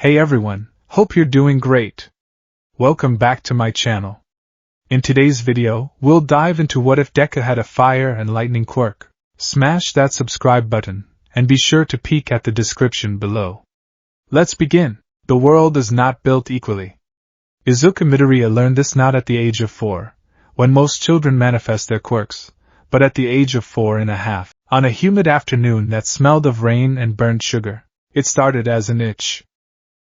Hey everyone, hope you're doing great. Welcome back to my channel. In today's video, we'll dive into what if Deku had a fire and lightning quirk. Smash that subscribe button, and be sure to peek at the description below. Let's begin. The world is not built equally. Izuku Midoriya learned this not at the age of 4, when most children manifest their quirks, but at the age of 4.5, on a humid afternoon that smelled of rain and burnt sugar. It started as an itch.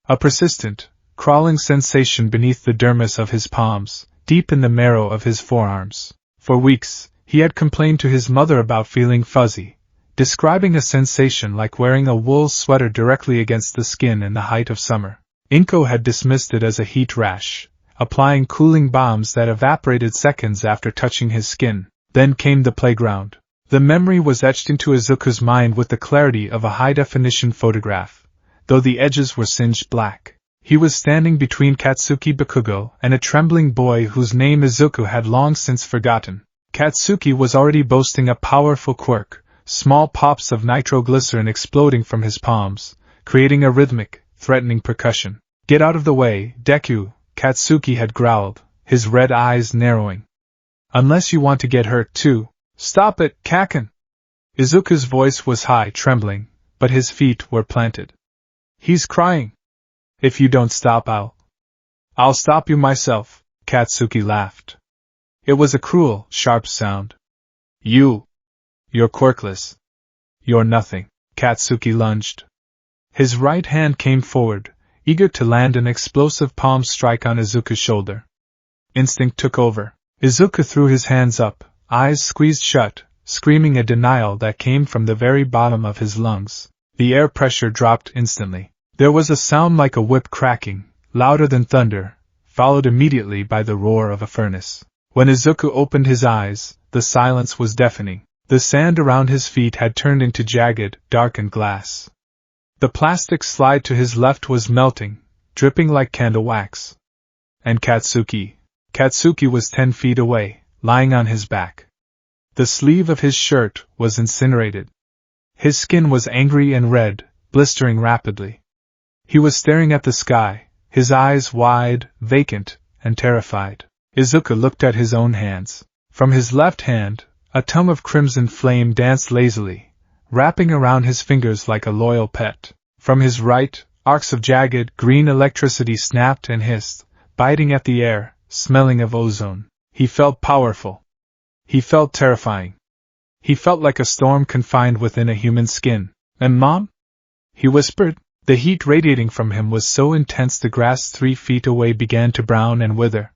A persistent, crawling sensation beneath the dermis of his palms, deep in the marrow of his forearms. For weeks, he had complained to his mother about feeling fuzzy, describing a sensation like wearing a wool sweater directly against the skin in the height of summer. Inko had dismissed it as a heat rash, applying cooling balms that evaporated seconds after touching his skin. Then came the playground. The memory was etched into Izuku's mind with the clarity of a high-definition photograph. Though the edges were singed black. He was standing between Katsuki Bakugo and a trembling boy whose name Izuku had long since forgotten. Katsuki was already boasting a powerful quirk, small pops of nitroglycerin exploding from his palms, creating a rhythmic, threatening percussion. "Get out of the way, Deku," Katsuki had growled, his red eyes narrowing. "Unless you want to get hurt too. Stop it, Kaken!" Izuku's voice was high, trembling, but his feet were planted. "He's crying. If you don't stop, I'll stop you myself," Katsuki laughed. It was a cruel, sharp sound. You're quirkless. You're nothing." Katsuki lunged. His right hand came forward, eager to land an explosive palm strike on Izuku's shoulder. Instinct took over. Izuku threw his hands up, eyes squeezed shut, screaming a denial that came from the very bottom of his lungs. The air pressure dropped instantly. There was a sound like a whip cracking, louder than thunder, followed immediately by the roar of a furnace. When Izuku opened his eyes, the silence was deafening. The sand around his feet had turned into jagged, darkened glass. The plastic slide to his left was melting, dripping like candle wax. And Katsuki was 10 feet away, lying on his back. The sleeve of his shirt was incinerated. His skin was angry and red, blistering rapidly. He was staring at the sky, his eyes wide, vacant, and terrified. Izuku looked at his own hands. From his left hand, a tongue of crimson flame danced lazily, wrapping around his fingers like a loyal pet. From his right, arcs of jagged, green electricity snapped and hissed, biting at the air, smelling of ozone. He felt powerful. He felt terrifying. He felt like a storm confined within a human skin. "And Mom?" he whispered. The heat radiating from him was so intense the grass 3 feet away began to brown and wither.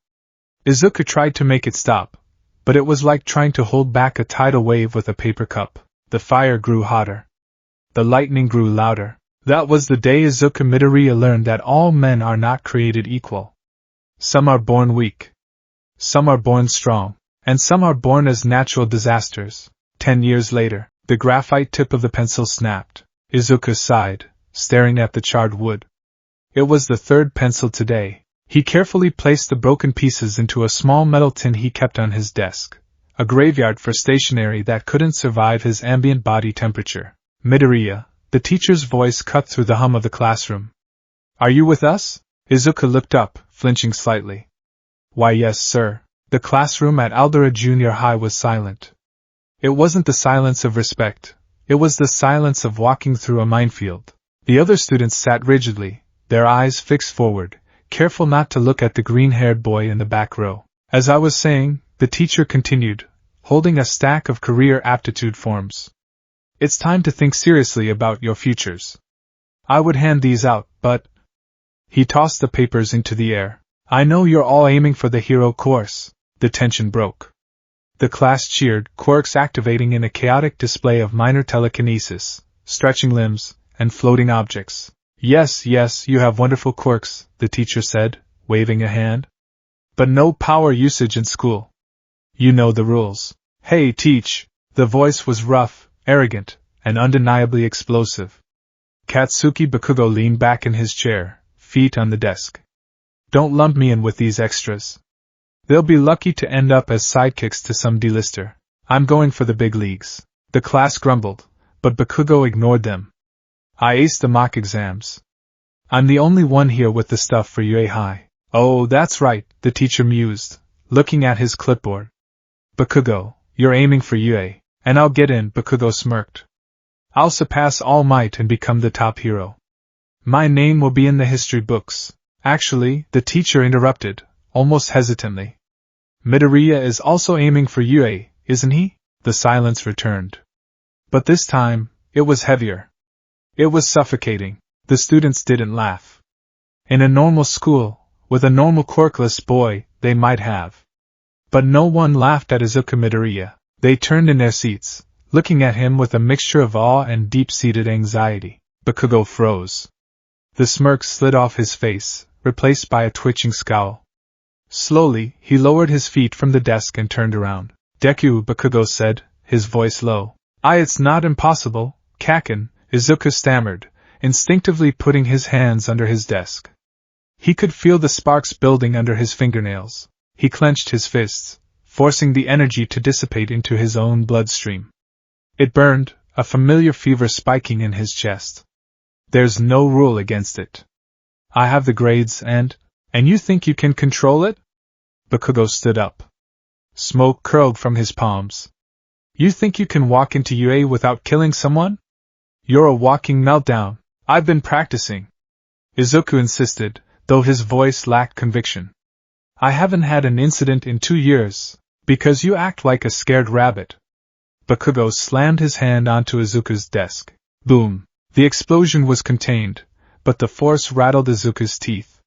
Izuku tried to make it stop, but it was like trying to hold back a tidal wave with a paper cup. The fire grew hotter. The lightning grew louder. That was the day Izuku Midoriya learned that all men are not created equal. Some are born weak. Some are born strong. And some are born as natural disasters. 10 years later, the graphite tip of the pencil snapped. Izuku sighed, staring at the charred wood. It was the third pencil today. He carefully placed the broken pieces into a small metal tin he kept on his desk, a graveyard for stationery that couldn't survive his ambient body temperature. "Midoriya," the teacher's voice cut through the hum of the classroom. "Are you with us?" Izuku looked up, flinching slightly. "Why, yes, sir." The classroom at Aldera Junior High was silent. It wasn't the silence of respect, it was the silence of walking through a minefield. The other students sat rigidly, their eyes fixed forward, careful not to look at the green-haired boy in the back row. "As I was saying," the teacher continued, holding a stack of career aptitude forms. "It's time to think seriously about your futures. I would hand these out, but—" He tossed the papers into the air. "I know you're all aiming for the hero course." The tension broke. The class cheered, quirks activating in a chaotic display of minor telekinesis, stretching limbs, and floating objects. Yes, you have wonderful quirks," the teacher said, waving a hand. "But no power usage in school. You know the rules." "Hey, teach!" The voice was rough, arrogant, and undeniably explosive. Katsuki Bakugo leaned back in his chair, feet on the desk. "Don't lump me in with these extras. They'll be lucky to end up as sidekicks to some D-lister. I'm going for the big leagues." The class grumbled, but Bakugo ignored them. "I aced the mock exams. I'm the only one here with the stuff for Yue Hai. Oh, that's right, the teacher mused, looking at his clipboard. Bakugo, you're aiming for Yue, and I'll get in, Bakugo smirked. I'll surpass All Might and become the top hero. My name will be in the history books. Actually, the teacher interrupted, almost hesitantly. Midoriya is also aiming for Yue, isn't he? The silence returned. But this time, it was heavier. It was suffocating. The students didn't laugh. In a normal school, with a normal quirkless boy, they might have. But no one laughed at Izuku Midoriya. They turned in their seats, looking at him with a mixture of awe and deep-seated anxiety. Bakugo froze. The smirk slid off his face, replaced by a twitching scowl. Slowly, he lowered his feet from the desk and turned around. Deku, Bakugo said, his voice low. It's not impossible, Kaken, Izuku stammered, instinctively putting his hands under his desk. He could feel the sparks building under his fingernails. He clenched his fists, forcing the energy to dissipate into his own bloodstream. It burned, a familiar fever spiking in his chest. There's no rule against it. I have the grades and you think you can control it? Bakugo stood up. Smoke curled from his palms. You think you can walk into UA without killing someone? You're a walking meltdown. I've been practicing. Izuku insisted, though his voice lacked conviction. I haven't had an incident in 2 years, because you act like a scared rabbit. Bakugo slammed his hand onto Izuku's desk. Boom! The explosion was contained, but the force rattled Izuku's teeth.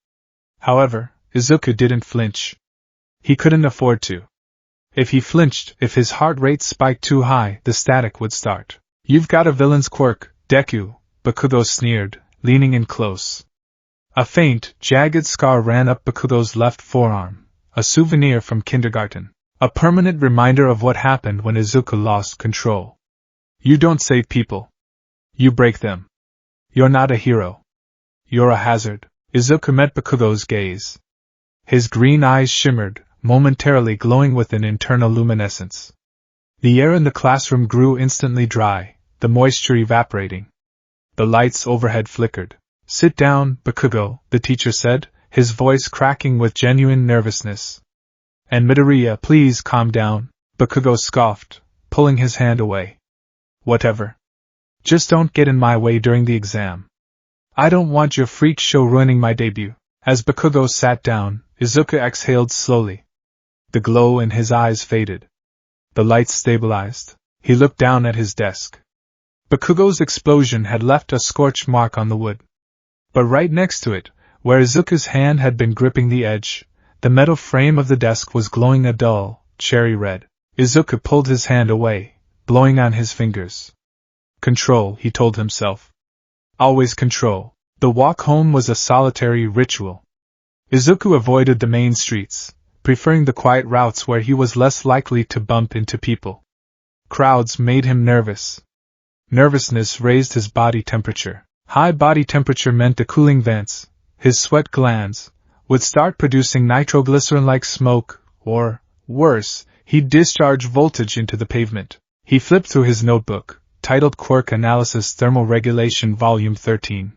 However, Izuku didn't flinch. He couldn't afford to. If he flinched, if his heart rate spiked too high, the static would start. You've got a villain's quirk, Deku, Bakugo sneered, leaning in close. A faint, jagged scar ran up Bakugo's left forearm, a souvenir from kindergarten, a permanent reminder of what happened when Izuku lost control. You don't save people. You break them. You're not a hero. You're a hazard. Izuku met Bakugo's gaze. His green eyes shimmered, momentarily glowing with an internal luminescence. The air in the classroom grew instantly dry, the moisture evaporating. The lights overhead flickered. Sit down, Bakugo, the teacher said, his voice cracking with genuine nervousness. And Midoriya, please calm down, Bakugo scoffed, pulling his hand away. Whatever. Just don't get in my way during the exam. I don't want your freak show ruining my debut. As Bakugo sat down, Izuku exhaled slowly. The glow in his eyes faded. The lights stabilized. He looked down at his desk. Bakugo's explosion had left a scorch mark on the wood. But right next to it, where Izuku's hand had been gripping the edge, the metal frame of the desk was glowing a dull, cherry red. Izuku pulled his hand away, blowing on his fingers. Control, he told himself. Always control. The walk home was a solitary ritual. Izuku avoided the main streets, preferring the quiet routes where he was less likely to bump into people. Crowds made him nervous. Nervousness raised his body temperature. High body temperature meant the cooling vents, his sweat glands, would start producing nitroglycerin-like smoke, or, worse, he'd discharge voltage into the pavement. He flipped through his notebook, titled Quirk Analysis Thermal Regulation Volume 13.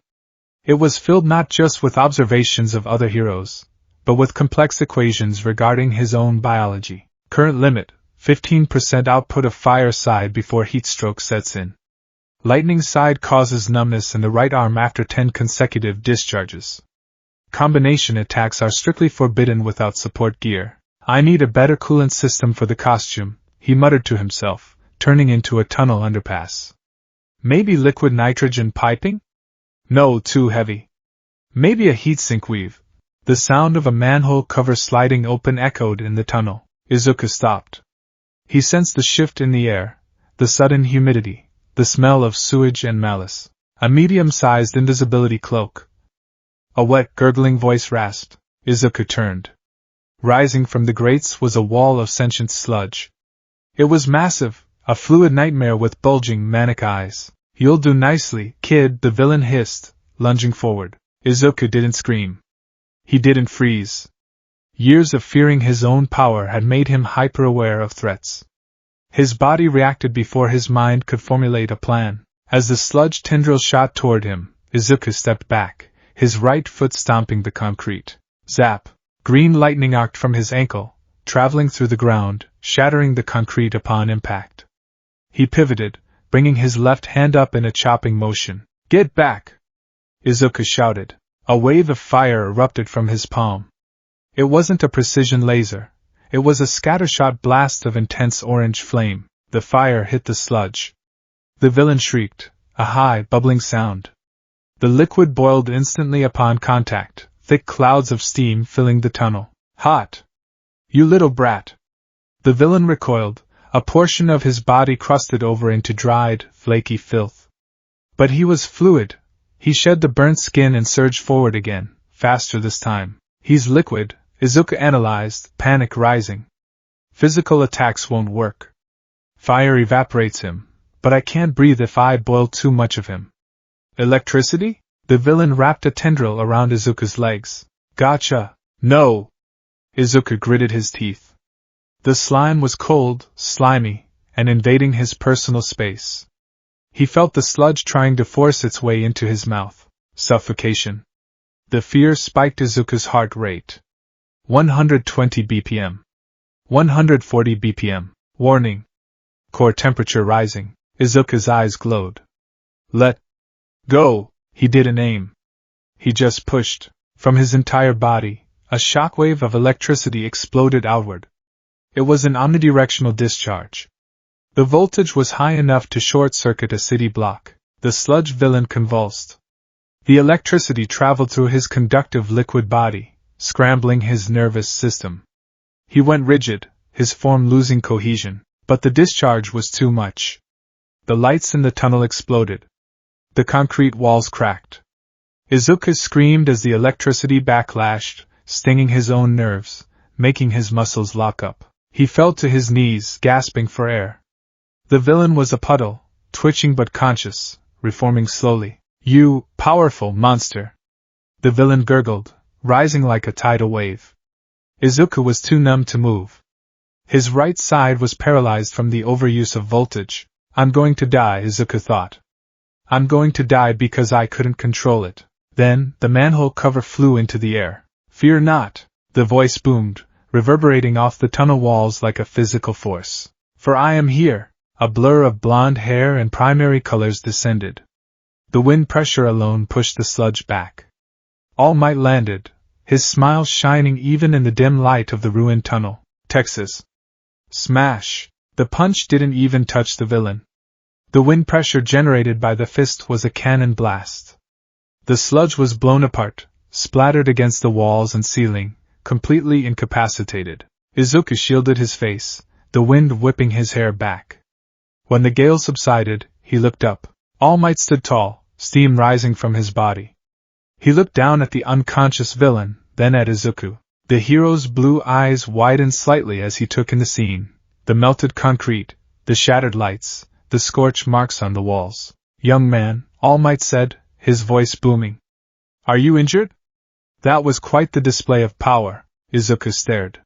It was filled not just with observations of other heroes, but with complex equations regarding his own biology. Current limit, 15% output of fire side before heat stroke sets in. Lightning side causes numbness in the right arm after 10 consecutive discharges. Combination attacks are strictly forbidden without support gear. I need a better coolant system for the costume, he muttered to himself, turning into a tunnel underpass. Maybe liquid nitrogen piping? No, too heavy. Maybe a heatsink weave. The sound of a manhole cover sliding open echoed in the tunnel. Izuku stopped. He sensed the shift in the air, the sudden humidity, the smell of sewage and malice. A medium-sized invisibility cloak. A wet, gurgling voice rasped. Izuku turned. Rising from the grates was a wall of sentient sludge. It was massive, a fluid nightmare with bulging, manic eyes. You'll do nicely, kid, the villain hissed, lunging forward. Izuku didn't scream. He didn't freeze. Years of fearing his own power had made him hyper-aware of threats. His body reacted before his mind could formulate a plan. As the sludge tendril shot toward him, Izuku stepped back, his right foot stomping the concrete. Zap! Green lightning arced from his ankle, traveling through the ground, shattering the concrete upon impact. He pivoted, bringing his left hand up in a chopping motion. Get back! Izuku shouted. A wave of fire erupted from his palm. It wasn't a precision laser. It was a scattershot blast of intense orange flame. The fire hit the sludge. The villain shrieked, a high, bubbling sound. The liquid boiled instantly upon contact, thick clouds of steam filling the tunnel. Hot! You little brat! The villain recoiled, a portion of his body crusted over into dried, flaky filth. But he was fluid. He shed the burnt skin and surged forward again, faster this time. He's liquid, Izuku analyzed, panic rising. Physical attacks won't work. Fire evaporates him, but I can't breathe if I boil too much of him. Electricity? The villain wrapped a tendril around Izuku's legs. Gotcha! No! Izuku gritted his teeth. The slime was cold, slimy, and invading his personal space. He felt the sludge trying to force its way into his mouth. Suffocation. The fear spiked Izuku's heart rate. 120 BPM. 140 BPM. Warning. Core temperature rising. Izuku's eyes glowed. Let go! He didn't aim. He just pushed. From his entire body, a shockwave of electricity exploded outward. It was an omnidirectional discharge. The voltage was high enough to short-circuit a city block. The sludge villain convulsed. The electricity traveled through his conductive liquid body, scrambling his nervous system. He went rigid, his form losing cohesion, but the discharge was too much. The lights in the tunnel exploded. The concrete walls cracked. Izuku screamed as the electricity backlashed, stinging his own nerves, making his muscles lock up. He fell to his knees, gasping for air. The villain was a puddle, twitching but conscious, reforming slowly. You, powerful monster! The villain gurgled, rising like a tidal wave. Izuku was too numb to move. His right side was paralyzed from the overuse of voltage. I'm going to die, Izuku thought. I'm going to die because I couldn't control it. Then, the manhole cover flew into the air. Fear not, the voice boomed, reverberating off the tunnel walls like a physical force. For I am here. A blur of blonde hair and primary colors descended. The wind pressure alone pushed the sludge back. All Might landed, his smile shining even in the dim light of the ruined tunnel. Texas. Smash! The punch didn't even touch the villain. The wind pressure generated by the fist was a cannon blast. The sludge was blown apart, splattered against the walls and ceiling, completely incapacitated. Izuku shielded his face, the wind whipping his hair back. When the gale subsided, he looked up. All Might stood tall, steam rising from his body. He looked down at the unconscious villain, then at Izuku. The hero's blue eyes widened slightly as he took in the scene, the melted concrete, the shattered lights, the scorch marks on the walls. Young man, All Might said, his voice booming. Are you injured? That was quite the display of power. Izuku stared.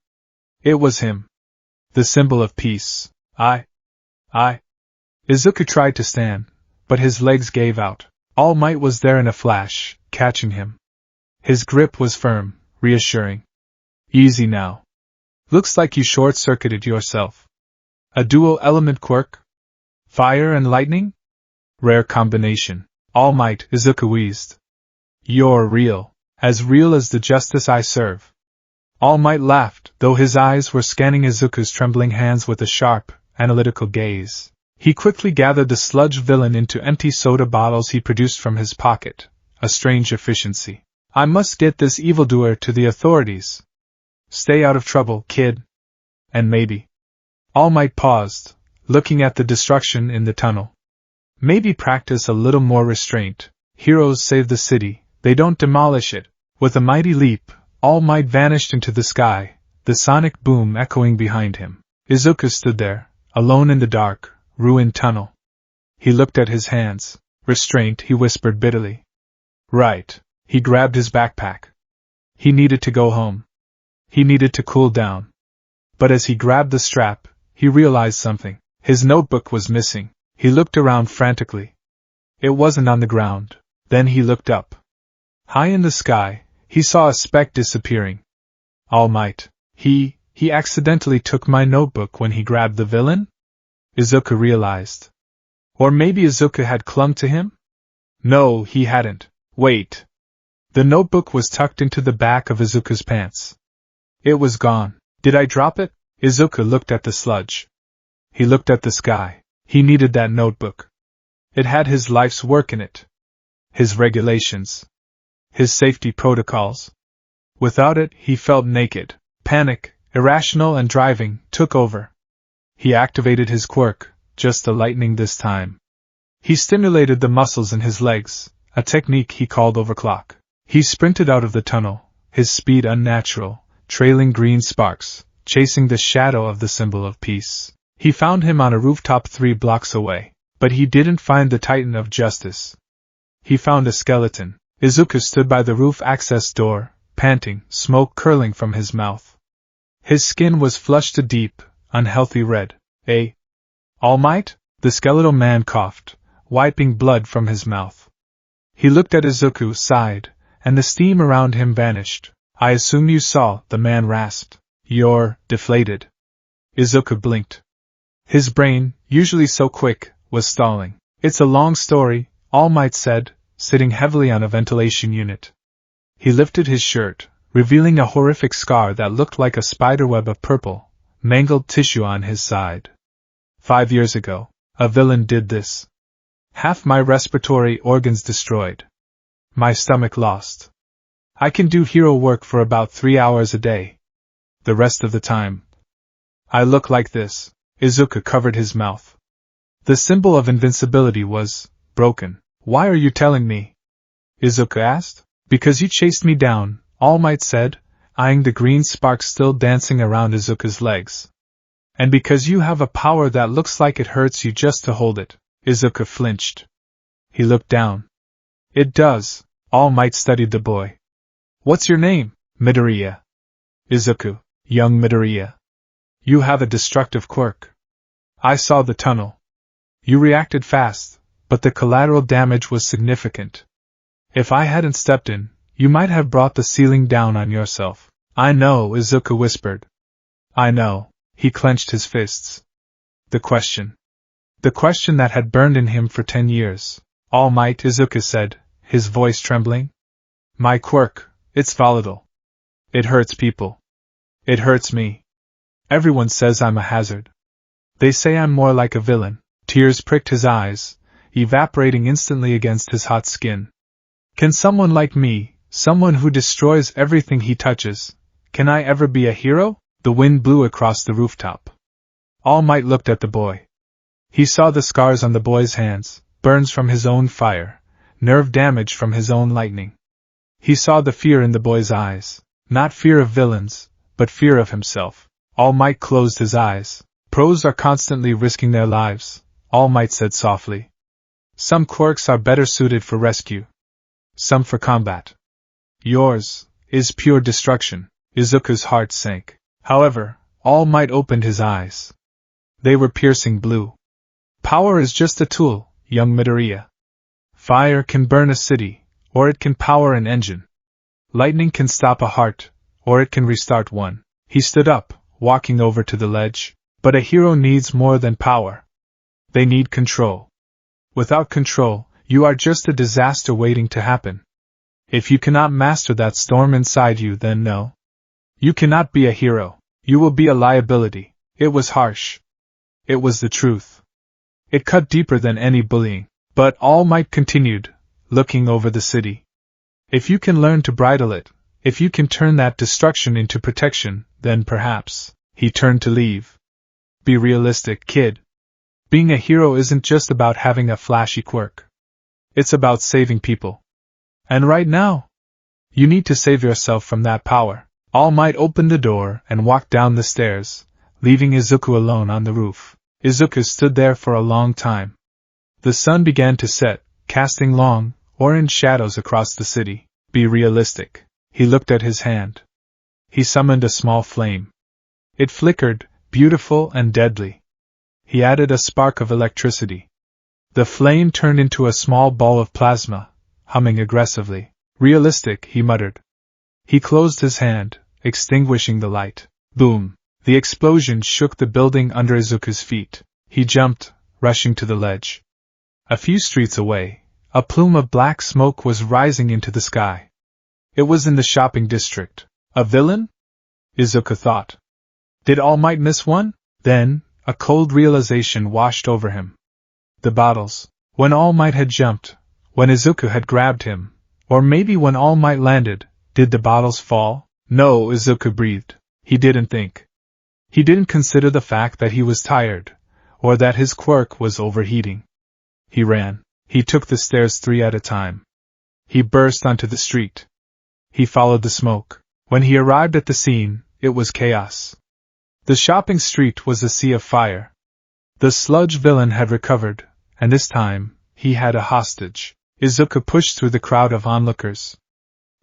It was him. The symbol of peace. I. Izuku tried to stand, but his legs gave out. All Might was there in a flash, catching him. His grip was firm, reassuring. Easy now. Looks like you short-circuited yourself. A dual-element quirk? Fire and lightning? Rare combination. All Might, Izuku wheezed. You're real. As real as the justice I serve. All Might laughed, though his eyes were scanning Izuku's trembling hands with a sharp, analytical gaze. He quickly gathered the sludge villain into empty soda bottles he produced from his pocket, a strange efficiency. I must get this evildoer to the authorities. Stay out of trouble, kid. And maybe. All Might paused, looking at the destruction in the tunnel. Maybe practice a little more restraint. Heroes save the city, they don't demolish it. With a mighty leap, All Might vanished into the sky, the sonic boom echoing behind him. Izuku stood there, alone in the dark, ruined tunnel. He looked at his hands. Restraint, he whispered bitterly. Right. He grabbed his backpack. He needed to go home. He needed to cool down. But as he grabbed the strap, he realized something. His notebook was missing. He looked around frantically. It wasn't on the ground. Then he looked up. High in the sky, he saw a speck disappearing. All Might. He accidentally took my notebook when he grabbed the villain? Izuku realized. Or maybe Izuku had clung to him? No, he hadn't. Wait. The notebook was tucked into the back of Izuku's pants. It was gone. Did I drop it? Izuku looked at the sludge. He looked at the sky. He needed that notebook. It had his life's work in it. His regulations. His safety protocols. Without it, he felt naked. Panic, irrational and driving, took over. He activated his quirk, just the lightning this time. He stimulated the muscles in his legs, a technique he called overclock. He sprinted out of the tunnel, his speed unnatural, trailing green sparks, chasing the shadow of the symbol of peace. He found him on a rooftop 3 blocks away, but he didn't find the Titan of Justice. He found a skeleton. Izuku stood by the roof access door, panting, smoke curling from his mouth. His skin was flushed a deep, unhealthy red. All Might? The skeletal man coughed, wiping blood from his mouth. He looked at Izuku, sighed, and the steam around him vanished. I assume you saw, the man rasped. You're deflated. Izuku blinked. His brain, usually so quick, was stalling. It's a long story, All Might said, sitting heavily on a ventilation unit. He lifted his shirt, revealing a horrific scar that looked like a spiderweb of purple, mangled tissue on his side. 5 years ago, a villain did this. Half my respiratory organs destroyed. My stomach lost. I can do hero work for about 3 hours a day. The rest of the time, I look like this. Izuku covered his mouth. The symbol of invincibility was broken. Why are you telling me? Izuku asked. Because you chased me down, All Might said, eyeing the green sparks still dancing around Izuku's legs. And because you have a power that looks like it hurts you just to hold it. Izuku flinched. He looked down. It does. All Might studied the boy. What's your name? Midoriya. Izuku. Young Midoriya. You have a destructive quirk. I saw the tunnel. You reacted fast, but the collateral damage was significant. If I hadn't stepped in, you might have brought the ceiling down on yourself. I know, Izuku whispered. I know. He clenched his fists. The question that had burned in him for 10 years. All Might, Izuku said, his voice trembling. My quirk, it's volatile. It hurts people. It hurts me. Everyone says I'm a hazard. They say I'm more like a villain. Tears pricked his eyes, evaporating instantly against his hot skin. Can someone like me, someone who destroys everything he touches, can I ever be a hero? The wind blew across the rooftop. All Might looked at the boy. He saw the scars on the boy's hands, burns from his own fire, nerve damage from his own lightning. He saw the fear in the boy's eyes, not fear of villains, but fear of himself. All Might closed his eyes. Pros are constantly risking their lives, All Might said softly. Some quirks are better suited for rescue. Some for combat. Yours is pure destruction. Izuku's heart sank. However, All Might opened his eyes. They were piercing blue. Power is just a tool, young Midoriya. Fire can burn a city, or it can power an engine. Lightning can stop a heart, or it can restart one. He stood up, walking over to the ledge. But a hero needs more than power. They need control. Without control, you are just a disaster waiting to happen. If you cannot master that storm inside you, then no. You cannot be a hero. You will be a liability. It was harsh. It was the truth. It cut deeper than any bullying. But All Might continued, looking over the city. If you can learn to bridle it, if you can turn that destruction into protection, then perhaps. He turned to leave. Be realistic, kid. Being a hero isn't just about having a flashy quirk. It's about saving people. And right now, you need to save yourself from that power. All Might opened the door and walked down the stairs, leaving Izuku alone on the roof. Izuku stood there for a long time. The sun began to set, casting long, orange shadows across the city. Be realistic. He looked at his hand. He summoned a small flame. It flickered, beautiful and deadly. He added a spark of electricity. The flame turned into a small ball of plasma, humming aggressively. Realistic, he muttered. He closed his hand, extinguishing the light. Boom! The explosion shook the building under Izuku's feet. He jumped, rushing to the ledge. A few streets away, a plume of black smoke was rising into the sky. It was in the shopping district. A villain? Izuku thought. Did All Might miss one? Then, a cold realization washed over him. The bottles. When All Might had jumped, when Izuku had grabbed him, or maybe when All Might landed, did the bottles fall? No, Izuku breathed. He didn't think. He didn't consider the fact that he was tired, or that his quirk was overheating. He ran. He took the stairs 3 at a time. He burst onto the street. He followed the smoke. When he arrived at the scene, it was chaos. The shopping street was a sea of fire. The sludge villain had recovered, and this time, he had a hostage. Izuku pushed through the crowd of onlookers.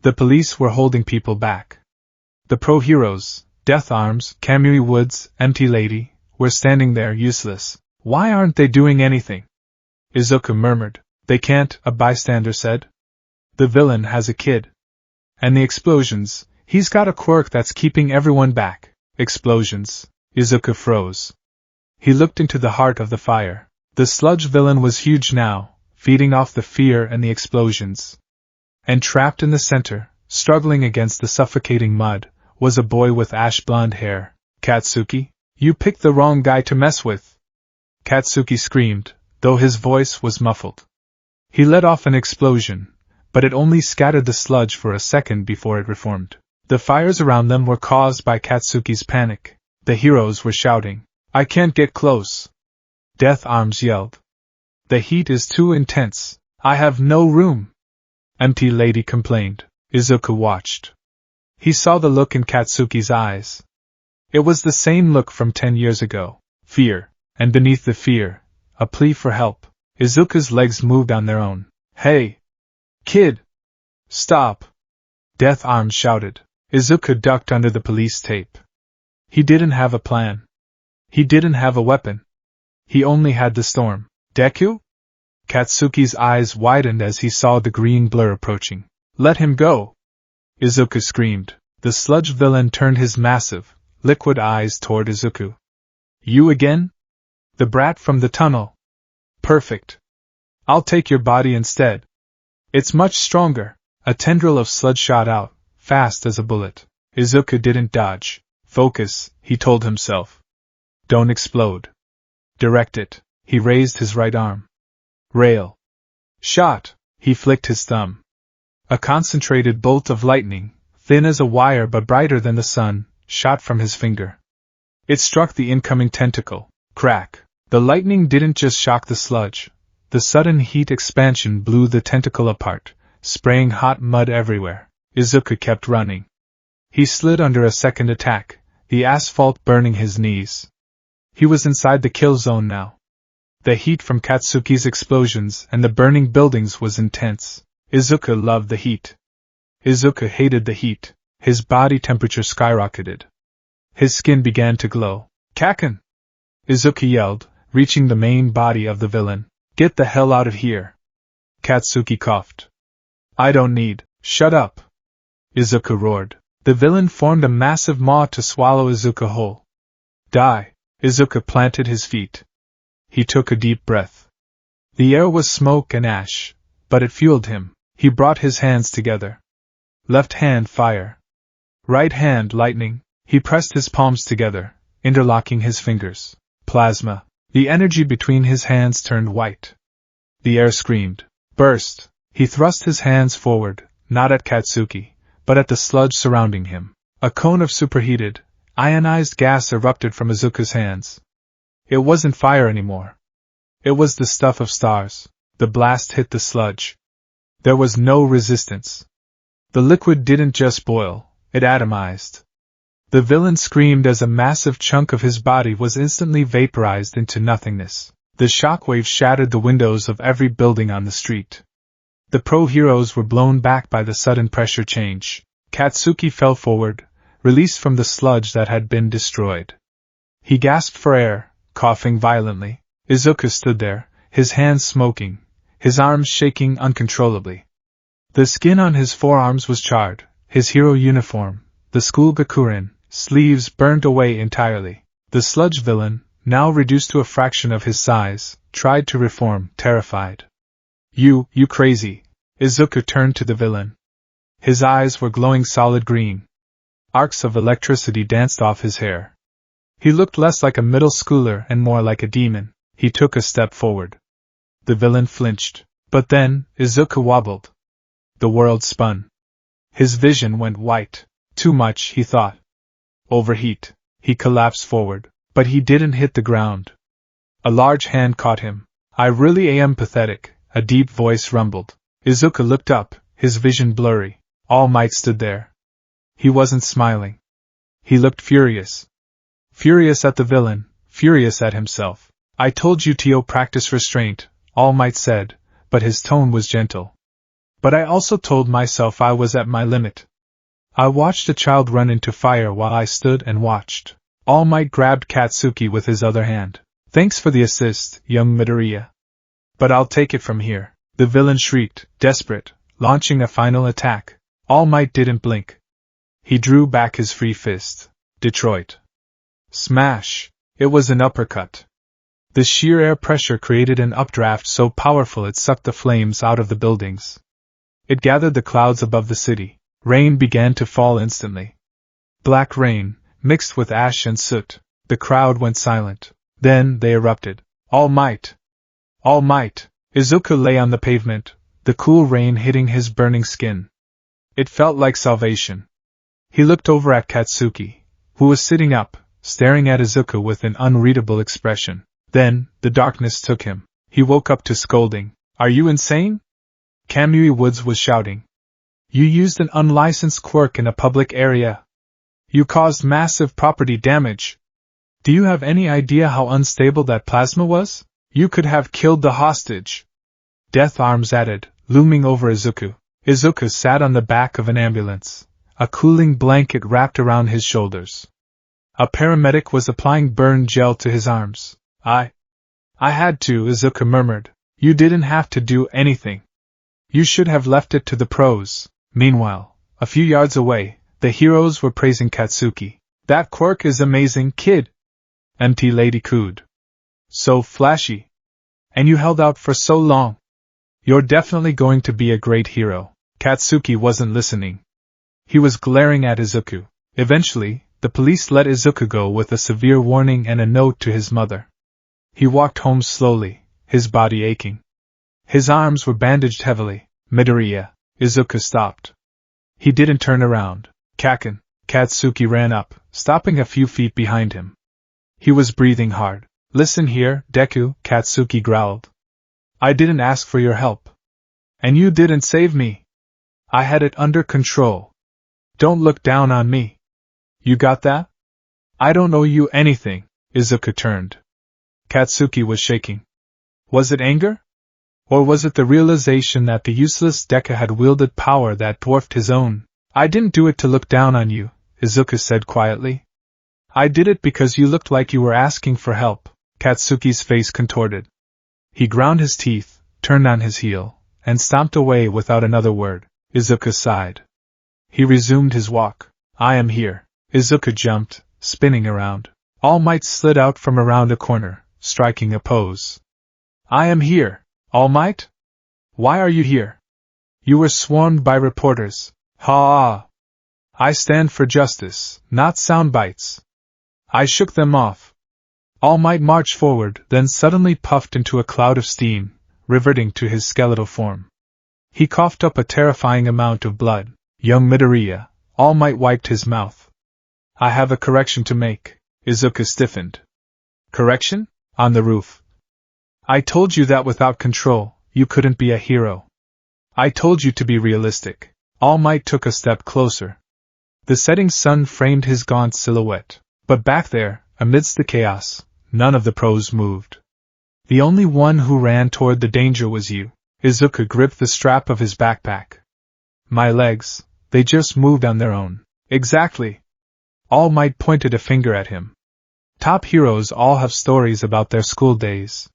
The police were holding people back. The pro-heroes, Death Arms, Kamui Woods, Empty Lady, were standing there useless. Why aren't they doing anything? Izuku murmured. They can't, a bystander said. The villain has a kid. And the explosions, he's got a quirk that's keeping everyone back. Explosions. Izuku froze. He looked into the heart of the fire. The sludge villain was huge now, feeding off the fear and the explosions. And trapped in the center, struggling against the suffocating mud, was a boy with ash-blonde hair. Katsuki, you picked the wrong guy to mess with. Katsuki screamed, though his voice was muffled. He let off an explosion, but it only scattered the sludge for a second before it reformed. The fires around them were caused by Katsuki's panic. The heroes were shouting, I can't get close. Death Arms yelled. The heat is too intense. I have no room. Empty Lady complained. Izuku watched. He saw the look in Katsuki's eyes. It was the same look from 10 years ago. Fear. And beneath the fear, a plea for help. Izuku's legs moved on their own. Hey! Kid! Stop! Death Arms shouted. Izuku ducked under the police tape. He didn't have a plan. He didn't have a weapon. He only had the storm. Deku? Katsuki's eyes widened as he saw the green blur approaching. Let him go! Izuku screamed. The sludge villain turned his massive, liquid eyes toward Izuku. You again? The brat from the tunnel. Perfect. I'll take your body instead. It's much stronger. A tendril of sludge shot out, fast as a bullet. Izuku didn't dodge. Focus, he told himself. Don't explode. Direct it. He raised his right arm. Rail. Shot. He flicked his thumb. A concentrated bolt of lightning, thin as a wire but brighter than the sun, shot from his finger. It struck the incoming tentacle. Crack. The lightning didn't just shock the sludge. The sudden heat expansion blew the tentacle apart, spraying hot mud everywhere. Izuku kept running. He slid under a second attack, the asphalt burning his knees. He was inside the kill zone now. The heat from Katsuki's explosions and the burning buildings was intense. Izuku loved the heat. Izuku hated the heat. His body temperature skyrocketed. His skin began to glow. Kaken! Izuku yelled, reaching the main body of the villain. Get the hell out of here! Katsuki coughed. I don't need. Shut up! Izuku roared. The villain formed a massive maw to swallow Izuku whole. Die! Izuku planted his feet. He took a deep breath. The air was smoke and ash, but it fueled him. He brought his hands together. Left hand fire. Right hand lightning. He pressed his palms together, interlocking his fingers. Plasma. The energy between his hands turned white. The air screamed. Burst. He thrust his hands forward, not at Katsuki, but at the sludge surrounding him. A cone of superheated, ionized gas erupted from Izuku's hands. It wasn't fire anymore. It was the stuff of stars. The blast hit the sludge. There was no resistance. The liquid didn't just boil, it atomized. The villain screamed as a massive chunk of his body was instantly vaporized into nothingness. The shockwave shattered the windows of every building on the street. The pro-heroes were blown back by the sudden pressure change. Katsuki fell forward, released from the sludge that had been destroyed. He gasped for air, coughing violently. Izuku stood there, his hands smoking, his arms shaking uncontrollably. The skin on his forearms was charred, his hero uniform, the school Gakurin, sleeves burned away entirely. The sludge villain, now reduced to a fraction of his size, tried to reform, terrified. You crazy. Izuku turned to the villain. His eyes were glowing solid green. Arcs of electricity danced off his hair. He looked less like a middle schooler and more like a demon. He took a step forward. The villain flinched. But then, Izuku wobbled. The world spun. His vision went white. Too much, he thought. Overheat. He collapsed forward, but he didn't hit the ground. A large hand caught him. I really am pathetic, a deep voice rumbled. Izuku looked up, his vision blurry. All Might stood there. He wasn't smiling. He looked furious. Furious at the villain, furious at himself. I told you to practice restraint, All Might said, but his tone was gentle. But I also told myself I was at my limit. I watched a child run into fire while I stood and watched. All Might grabbed Katsuki with his other hand. Thanks for the assist, young Midoriya. But I'll take it from here. The villain shrieked, desperate, launching a final attack. All Might didn't blink. He drew back his free fist. Detroit. Smash! It was an uppercut. The sheer air pressure created an updraft so powerful it sucked the flames out of the buildings. It gathered the clouds above the city. Rain began to fall instantly. Black rain, mixed with ash and soot. The crowd went silent. Then they erupted. All Might! All Might! Izuku lay on the pavement, the cool rain hitting his burning skin. It felt like salvation. He looked over at Katsuki, who was sitting up, staring at Izuku with an unreadable expression. Then, the darkness took him. He woke up to scolding. Are you insane? Kamui Woods was shouting. You used an unlicensed quirk in a public area. You caused massive property damage. Do you have any idea how unstable that plasma was? You could have killed the hostage. Death Arms added, looming over Izuku. Izuku sat on the back of an ambulance, a cooling blanket wrapped around his shoulders. A paramedic was applying burn gel to his arms. I had to, Izuku murmured. You didn't have to do anything. You should have left it to the pros. Meanwhile, a few yards away, the heroes were praising Katsuki. That quirk is amazing, kid. MT Lady cooed. So flashy. And you held out for so long. You're definitely going to be a great hero. Katsuki wasn't listening. He was glaring at Izuku. Eventually, the police let Izuku go with a severe warning and a note to his mother. He walked home slowly, his body aching. His arms were bandaged heavily. Midoriya. Izuku stopped. He didn't turn around. Kaken. Katsuki ran up, stopping a few feet behind him. He was breathing hard. Listen here, Deku, Katsuki growled. I didn't ask for your help. And you didn't save me. I had it under control. Don't look down on me. You got that? I don't owe you anything. Izuku turned. Katsuki was shaking. Was it anger? Or was it the realization that the useless Deku had wielded power that dwarfed his own? I didn't do it to look down on you, Izuku said quietly. I did it because you looked like you were asking for help. Katsuki's face contorted. He ground his teeth, turned on his heel, and stomped away without another word. Izuku sighed. He resumed his walk. I am here. Izuku jumped, spinning around. All Might slid out from around a corner, striking a pose. I am here. All Might? Why are you here? You were swarmed by reporters. Ha! I stand for justice, not sound bites. I shook them off. All Might marched forward, then suddenly puffed into a cloud of steam, reverting to his skeletal form. He coughed up a terrifying amount of blood. Young Midoriya. All Might wiped his mouth. I have a correction to make. Izuku stiffened. Correction? On the roof. I told you that without control, you couldn't be a hero. I told you to be realistic. All Might took a step closer. The setting sun framed his gaunt silhouette. But back there, amidst the chaos, none of the pros moved. The only one who ran toward the danger was you. Izuku gripped the strap of his backpack. My legs, they just moved on their own. Exactly. All Might pointed a finger at him. Top heroes all have stories about their school days.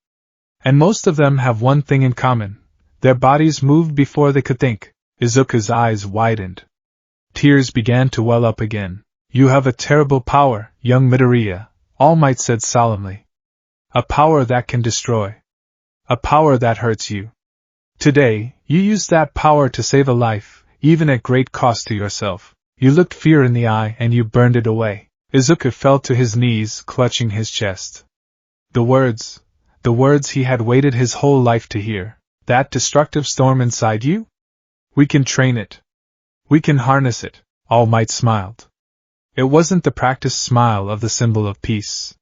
And most of them have one thing in common. Their bodies moved before they could think. Izuku's eyes widened. Tears began to well up again. You have a terrible power, young Midoriya, All Might said solemnly. A power that can destroy. A power that hurts you. Today, you used that power to save a life, even at great cost to yourself. You looked fear in the eye and you burned it away. Izuku fell to his knees, clutching his chest. The words he had waited his whole life to hear. That destructive storm inside you? We can train it. We can harness it, All Might smiled. It wasn't the practiced smile of the symbol of peace.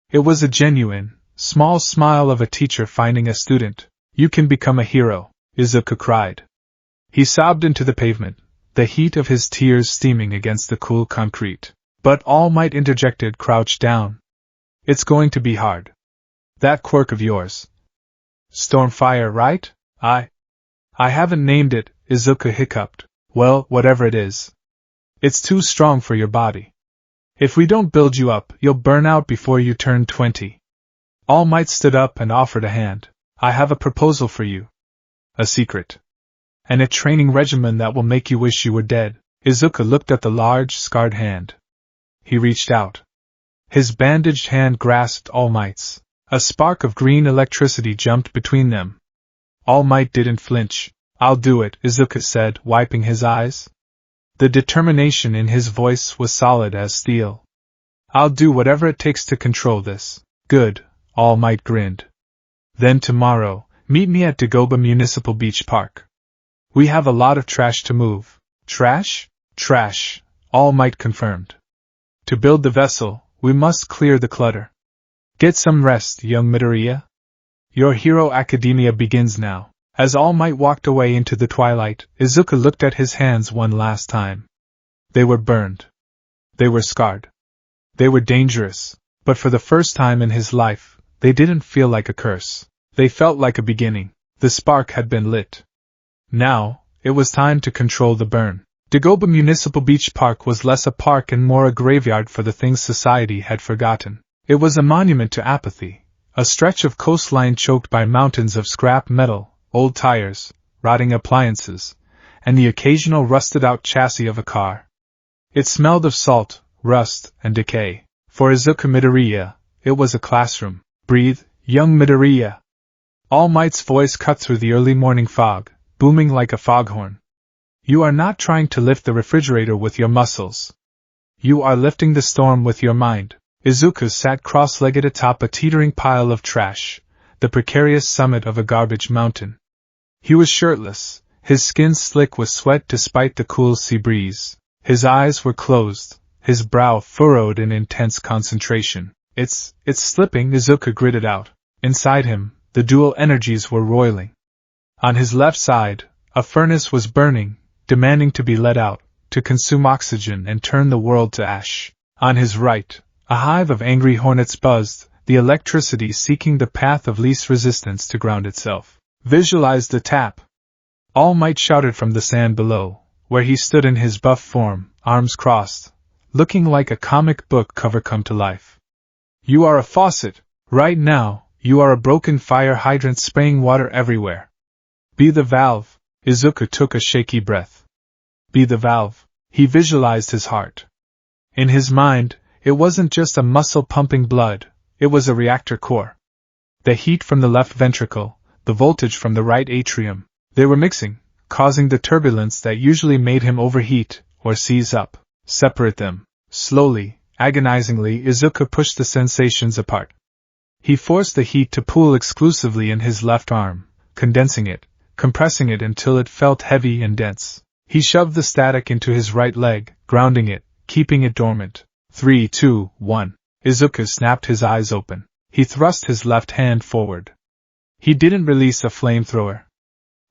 It was a genuine, small smile of a teacher finding a student. You can become a hero, Izuku cried. He sobbed into the pavement, the heat of his tears steaming against the cool concrete. But All Might interjected, crouch down. It's going to be hard. That quirk of yours. Stormfire, right? I haven't named it, Izuku hiccuped. Well, whatever it is. It's too strong for your body. If we don't build you up, you'll burn out before you turn 20. All Might stood up and offered a hand. I have a proposal for you. A secret. And a training regimen that will make you wish you were dead. Izuku looked at the large, scarred hand. He reached out. His bandaged hand grasped All Might's. A spark of green electricity jumped between them. All Might didn't flinch. I'll do it, Izuku said, wiping his eyes. The determination in his voice was solid as steel. I'll do whatever it takes to control this. Good, All Might grinned. Then tomorrow, meet me at Dagoba Municipal Beach Park. We have a lot of trash to move. Trash? Trash, All Might confirmed. To build the vessel, we must clear the clutter. Get some rest, young Midoriya. Your Hero Academia begins now. As All Might walked away into the twilight, Izuku looked at his hands one last time. They were burned. They were scarred. They were dangerous, but for the first time in his life, they didn't feel like a curse. They felt like a beginning. The spark had been lit. Now, it was time to control the burn. Dagoba Municipal Beach Park was less a park and more a graveyard for the things society had forgotten. It was a monument to apathy, a stretch of coastline choked by mountains of scrap metal, old tires, rotting appliances, and the occasional rusted-out chassis of a car. It smelled of salt, rust, and decay. For Izuku Midoriya, it was a classroom. Breathe, young Midoriya. All Might's voice cut through the early morning fog, booming like a foghorn. You are not trying to lift the refrigerator with your muscles. You are lifting the storm with your mind. Izuku sat cross-legged atop a teetering pile of trash, the precarious summit of a garbage mountain. He was shirtless, his skin slick with sweat despite the cool sea breeze. His eyes were closed, his brow furrowed in intense concentration. It's slipping, Izuku gritted out. Inside him, the dual energies were roiling. On his left side, a furnace was burning, demanding to be let out, to consume oxygen and turn the world to ash. On his right, a hive of angry hornets buzzed, the electricity seeking the path of least resistance to ground itself. Visualize the tap! All Might shouted from the sand below, where he stood in his buff form, arms crossed, looking like a comic book cover come to life. You are a faucet! Right now, you are a broken fire hydrant spraying water everywhere. Be the valve! Izuku took a shaky breath. Be the valve. He visualized his heart. In his mind, it wasn't just a muscle pumping blood, it was a reactor core. The heat from the left ventricle, the voltage from the right atrium, they were mixing, causing the turbulence that usually made him overheat or seize up. Separate them. Slowly, agonizingly, Izuku pushed the sensations apart. He forced the heat to pool exclusively in his left arm, condensing it, compressing it until it felt heavy and dense. He shoved the static into his right leg, grounding it, keeping it dormant. 3, 2, 1. Izuku snapped his eyes open. He thrust his left hand forward. He didn't release a flamethrower.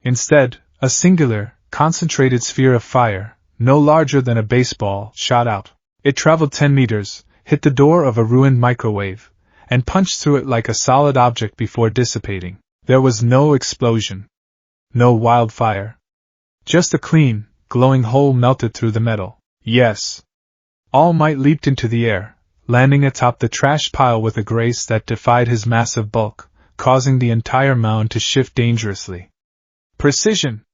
Instead, a singular, concentrated sphere of fire, no larger than a baseball, shot out. It traveled 10 meters, hit the door of a ruined microwave, and punched through it like a solid object before dissipating. There was no explosion. No wildfire. Just a clean, glowing hole melted through the metal. Yes. All Might leaped into the air, landing atop the trash pile with a grace that defied his massive bulk, causing the entire mound to shift dangerously. Precision!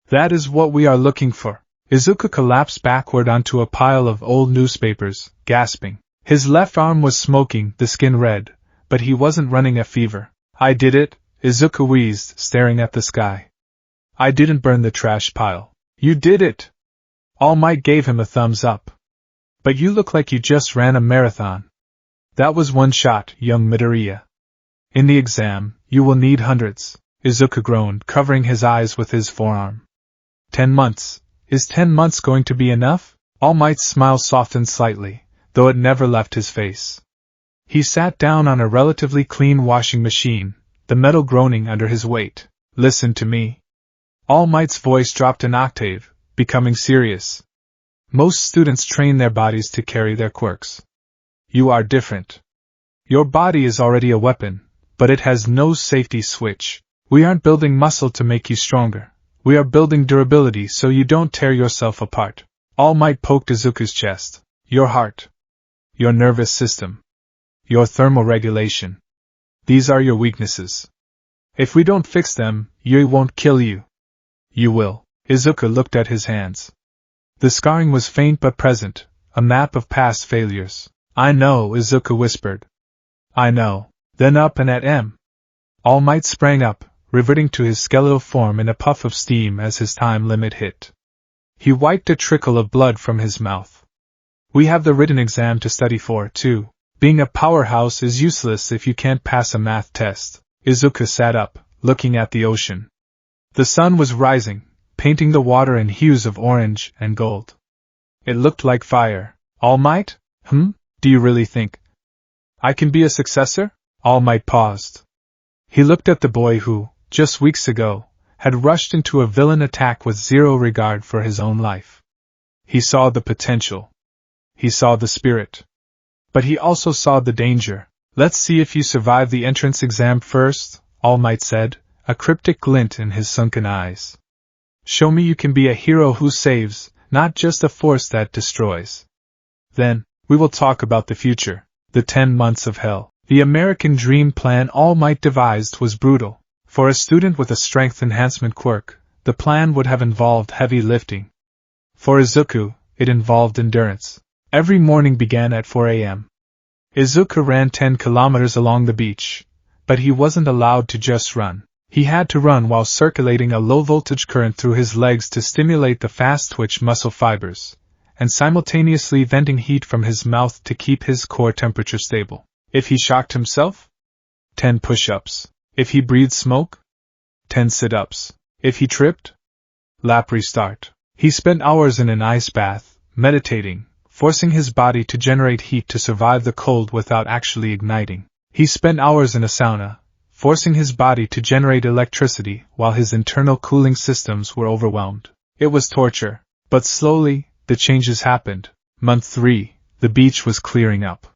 That is what we are looking for. Izuku collapsed backward onto a pile of old newspapers, gasping. His left arm was smoking, the skin red, but he wasn't running a fever. I did it, Izuku wheezed, staring at the sky. I didn't burn the trash pile. You did it! All Might gave him a thumbs up. But you look like you just ran a marathon. That was one shot, young Midoriya. In the exam, you will need hundreds, Izuku groaned, covering his eyes with his forearm. 10 months. Is 10 months going to be enough? All Might's smile softened slightly, though it never left his face. He sat down on a relatively clean washing machine, the metal groaning under his weight. Listen to me. All Might's voice dropped an octave, becoming serious. Most students train their bodies to carry their quirks. You are different. Your body is already a weapon, but it has no safety switch. We aren't building muscle to make you stronger. We are building durability so you don't tear yourself apart. All Might poked Izuku's chest. Your heart. Your nervous system. Your thermoregulation. These are your weaknesses. If we don't fix them, Yui won't kill you. You will. Izuku looked at his hands. The scarring was faint but present, a map of past failures. I know, Izuku whispered. I know. Then up and at him. All Might sprang up, reverting to his skeletal form in a puff of steam as his time limit hit. He wiped a trickle of blood from his mouth. We have the written exam to study for, too. Being a powerhouse is useless if you can't pass a math test. Izuku sat up, looking at the ocean. The sun was rising, painting the water in hues of orange and gold. It looked like fire. All Might? Do you really think I can be a successor? All Might paused. He looked at the boy who, just weeks ago, had rushed into a villain attack with zero regard for his own life. He saw the potential. He saw the spirit. But he also saw the danger. Let's see if you survive the entrance exam first, All Might said, a cryptic glint in his sunken eyes. Show me you can be a hero who saves, not just a force that destroys. Then, we will talk about the future, the 10 months of hell. The American dream plan All Might devised was brutal. For a student with a strength enhancement quirk, the plan would have involved heavy lifting. For Izuku, it involved endurance. Every morning began at 4 a.m. Izuku ran 10 kilometers along the beach, but he wasn't allowed to just run. He had to run while circulating a low-voltage current through his legs to stimulate the fast-twitch muscle fibers, and simultaneously venting heat from his mouth to keep his core temperature stable. If he shocked himself? 10 push-ups. If he breathed smoke? 10 sit-ups. If he tripped? Lap restart. He spent hours in an ice bath, meditating, forcing his body to generate heat to survive the cold without actually igniting. He spent hours in a sauna, forcing his body to generate electricity while his internal cooling systems were overwhelmed. It was torture, but slowly, the changes happened. Month 3, the beach was clearing up.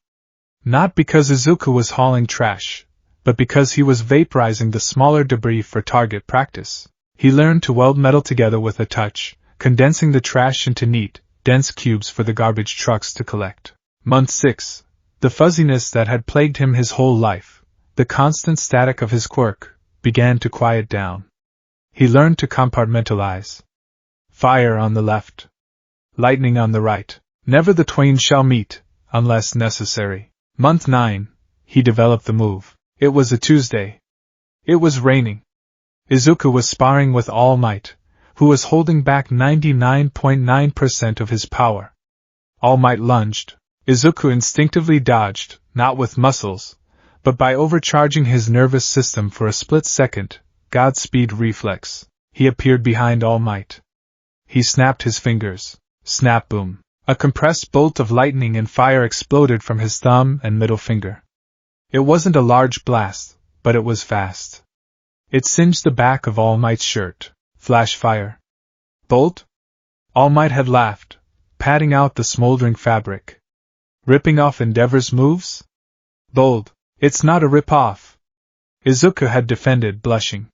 Not because Izuku was hauling trash, but because he was vaporizing the smaller debris for target practice. He learned to weld metal together with a touch, condensing the trash into neat, dense cubes for the garbage trucks to collect. Month 6, the fuzziness that had plagued him his whole life, the constant static of his quirk, began to quiet down. He learned to compartmentalize. Fire on the left. Lightning on the right. Never the twain shall meet, unless necessary. Month 9, he developed the move. It was a Tuesday. It was raining. Izuku was sparring with All Might, who was holding back 99.9% of his power. All Might lunged. Izuku instinctively dodged, not with muscles, but by overcharging his nervous system for a split second, Godspeed reflex. He appeared behind All Might. He snapped his fingers. Snap boom. A compressed bolt of lightning and fire exploded from his thumb and middle finger. It wasn't a large blast, but it was fast. It singed the back of All Might's shirt. Flash fire. Bolt? All Might had laughed, patting out the smoldering fabric. Ripping off Endeavor's moves? Bold. It's not a rip-off. Izuku had defended, blushing.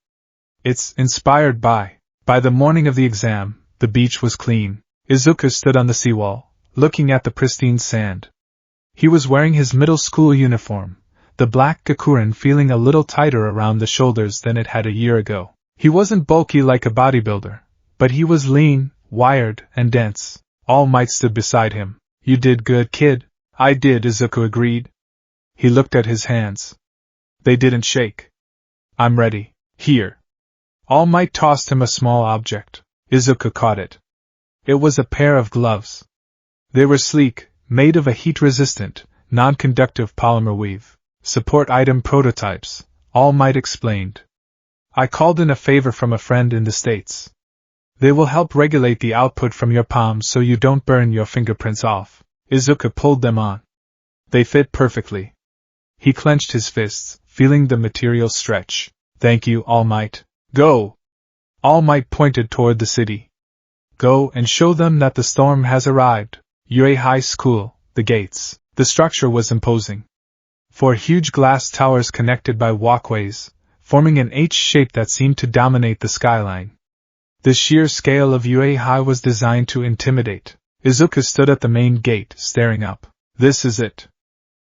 It's inspired by. By the morning of the exam, the beach was clean. Izuku stood on the seawall, looking at the pristine sand. He was wearing his middle school uniform, the black gakurin feeling a little tighter around the shoulders than it had a year ago. He wasn't bulky like a bodybuilder, but he was lean, wired, and dense. All Might stood beside him. You did good, kid. I did, Izuku agreed. He looked at his hands. They didn't shake. I'm ready. Here. All Might tossed him a small object. Izuku caught it. It was a pair of gloves. They were sleek, made of a heat-resistant, non-conductive polymer weave. Support item prototypes, All Might explained. I called in a favor from a friend in the States. They will help regulate the output from your palms so you don't burn your fingerprints off. Izuku pulled them on. They fit perfectly. He clenched his fists, feeling the material stretch. Thank you, All Might. Go! All Might pointed toward the city. Go and show them that the storm has arrived. Yue High School, the gates. The structure was imposing. Four huge glass towers connected by walkways, forming an H shape that seemed to dominate the skyline. The sheer scale of Yue High was designed to intimidate. Izuku stood at the main gate, staring up. This is it.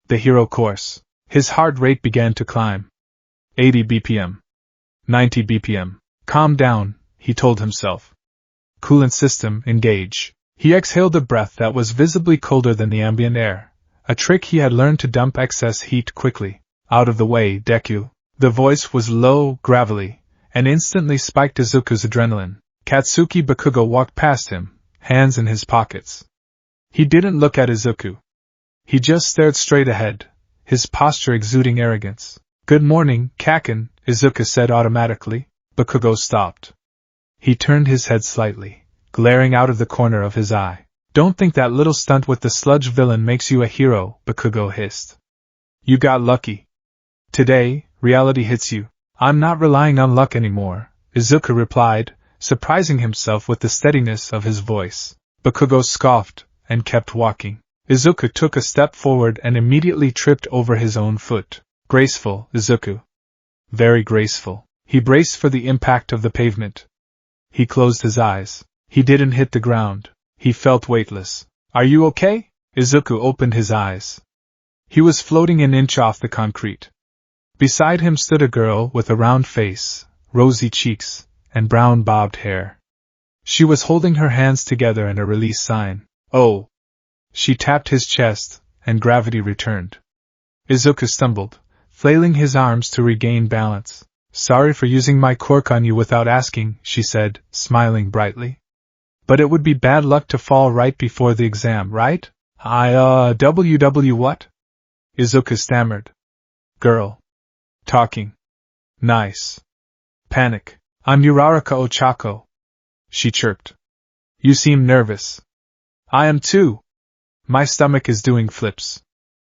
The hero course. His heart rate began to climb. 80 BPM. 90 BPM. Calm down, he told himself. Coolant system, engage. He exhaled a breath that was visibly colder than the ambient air, a trick he had learned to dump excess heat quickly. Out of the way, Deku. The voice was low, gravelly, and instantly spiked Izuku's adrenaline. Katsuki Bakugo walked past him, hands in his pockets. He didn't look at Izuku. He just stared straight ahead, his posture exuding arrogance. Good morning, Kaken, Izuku said automatically. Bakugo stopped. He turned his head slightly, glaring out of the corner of his eye. Don't think that little stunt with the sludge villain makes you a hero, Bakugo hissed. You got lucky. Today, reality hits you. I'm not relying on luck anymore, Izuku replied, surprising himself with the steadiness of his voice. Bakugo scoffed, and kept walking. Izuku took a step forward and immediately tripped over his own foot. Graceful, Izuku. Very graceful. He braced for the impact of the pavement. He closed his eyes. He didn't hit the ground. He felt weightless. Are you okay? Izuku opened his eyes. He was floating an inch off the concrete. Beside him stood a girl with a round face, rosy cheeks, and brown bobbed hair. She was holding her hands together in a release sign. Oh! She tapped his chest, and gravity returned. Izuku stumbled, flailing his arms to regain balance. Sorry for using my quirk on you without asking, she said, smiling brightly. But it would be bad luck to fall right before the exam, right? WW what? Izuku stammered. Girl. Talking. Nice. Panic. I'm Uraraka Ochako. She chirped. You seem nervous. I am too. My stomach is doing flips.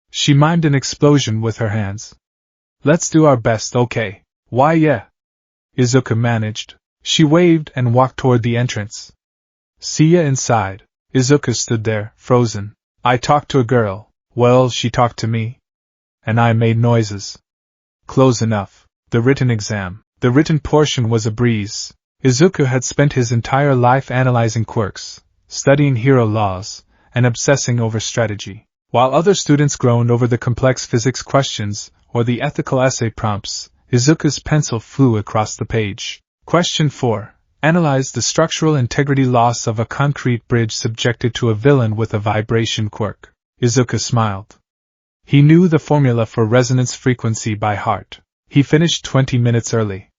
She mimed an explosion with her hands. Let's do our best, okay? Why yeah. Izuku managed. She waved and walked toward the entrance. See ya inside. Izuku stood there, frozen. I talked to a girl. Well, she talked to me. And I made noises. Close enough. The written exam. The written portion was a breeze. Izuku had spent his entire life analyzing quirks, studying hero laws, and obsessing over strategy. While other students groaned over the complex physics questions or the ethical essay prompts, Izuku's pencil flew across the page. Question 4. Analyze the structural integrity loss of a concrete bridge subjected to a villain with a vibration quirk. Izuku smiled. He knew the formula for resonance frequency by heart. He finished 20 minutes early.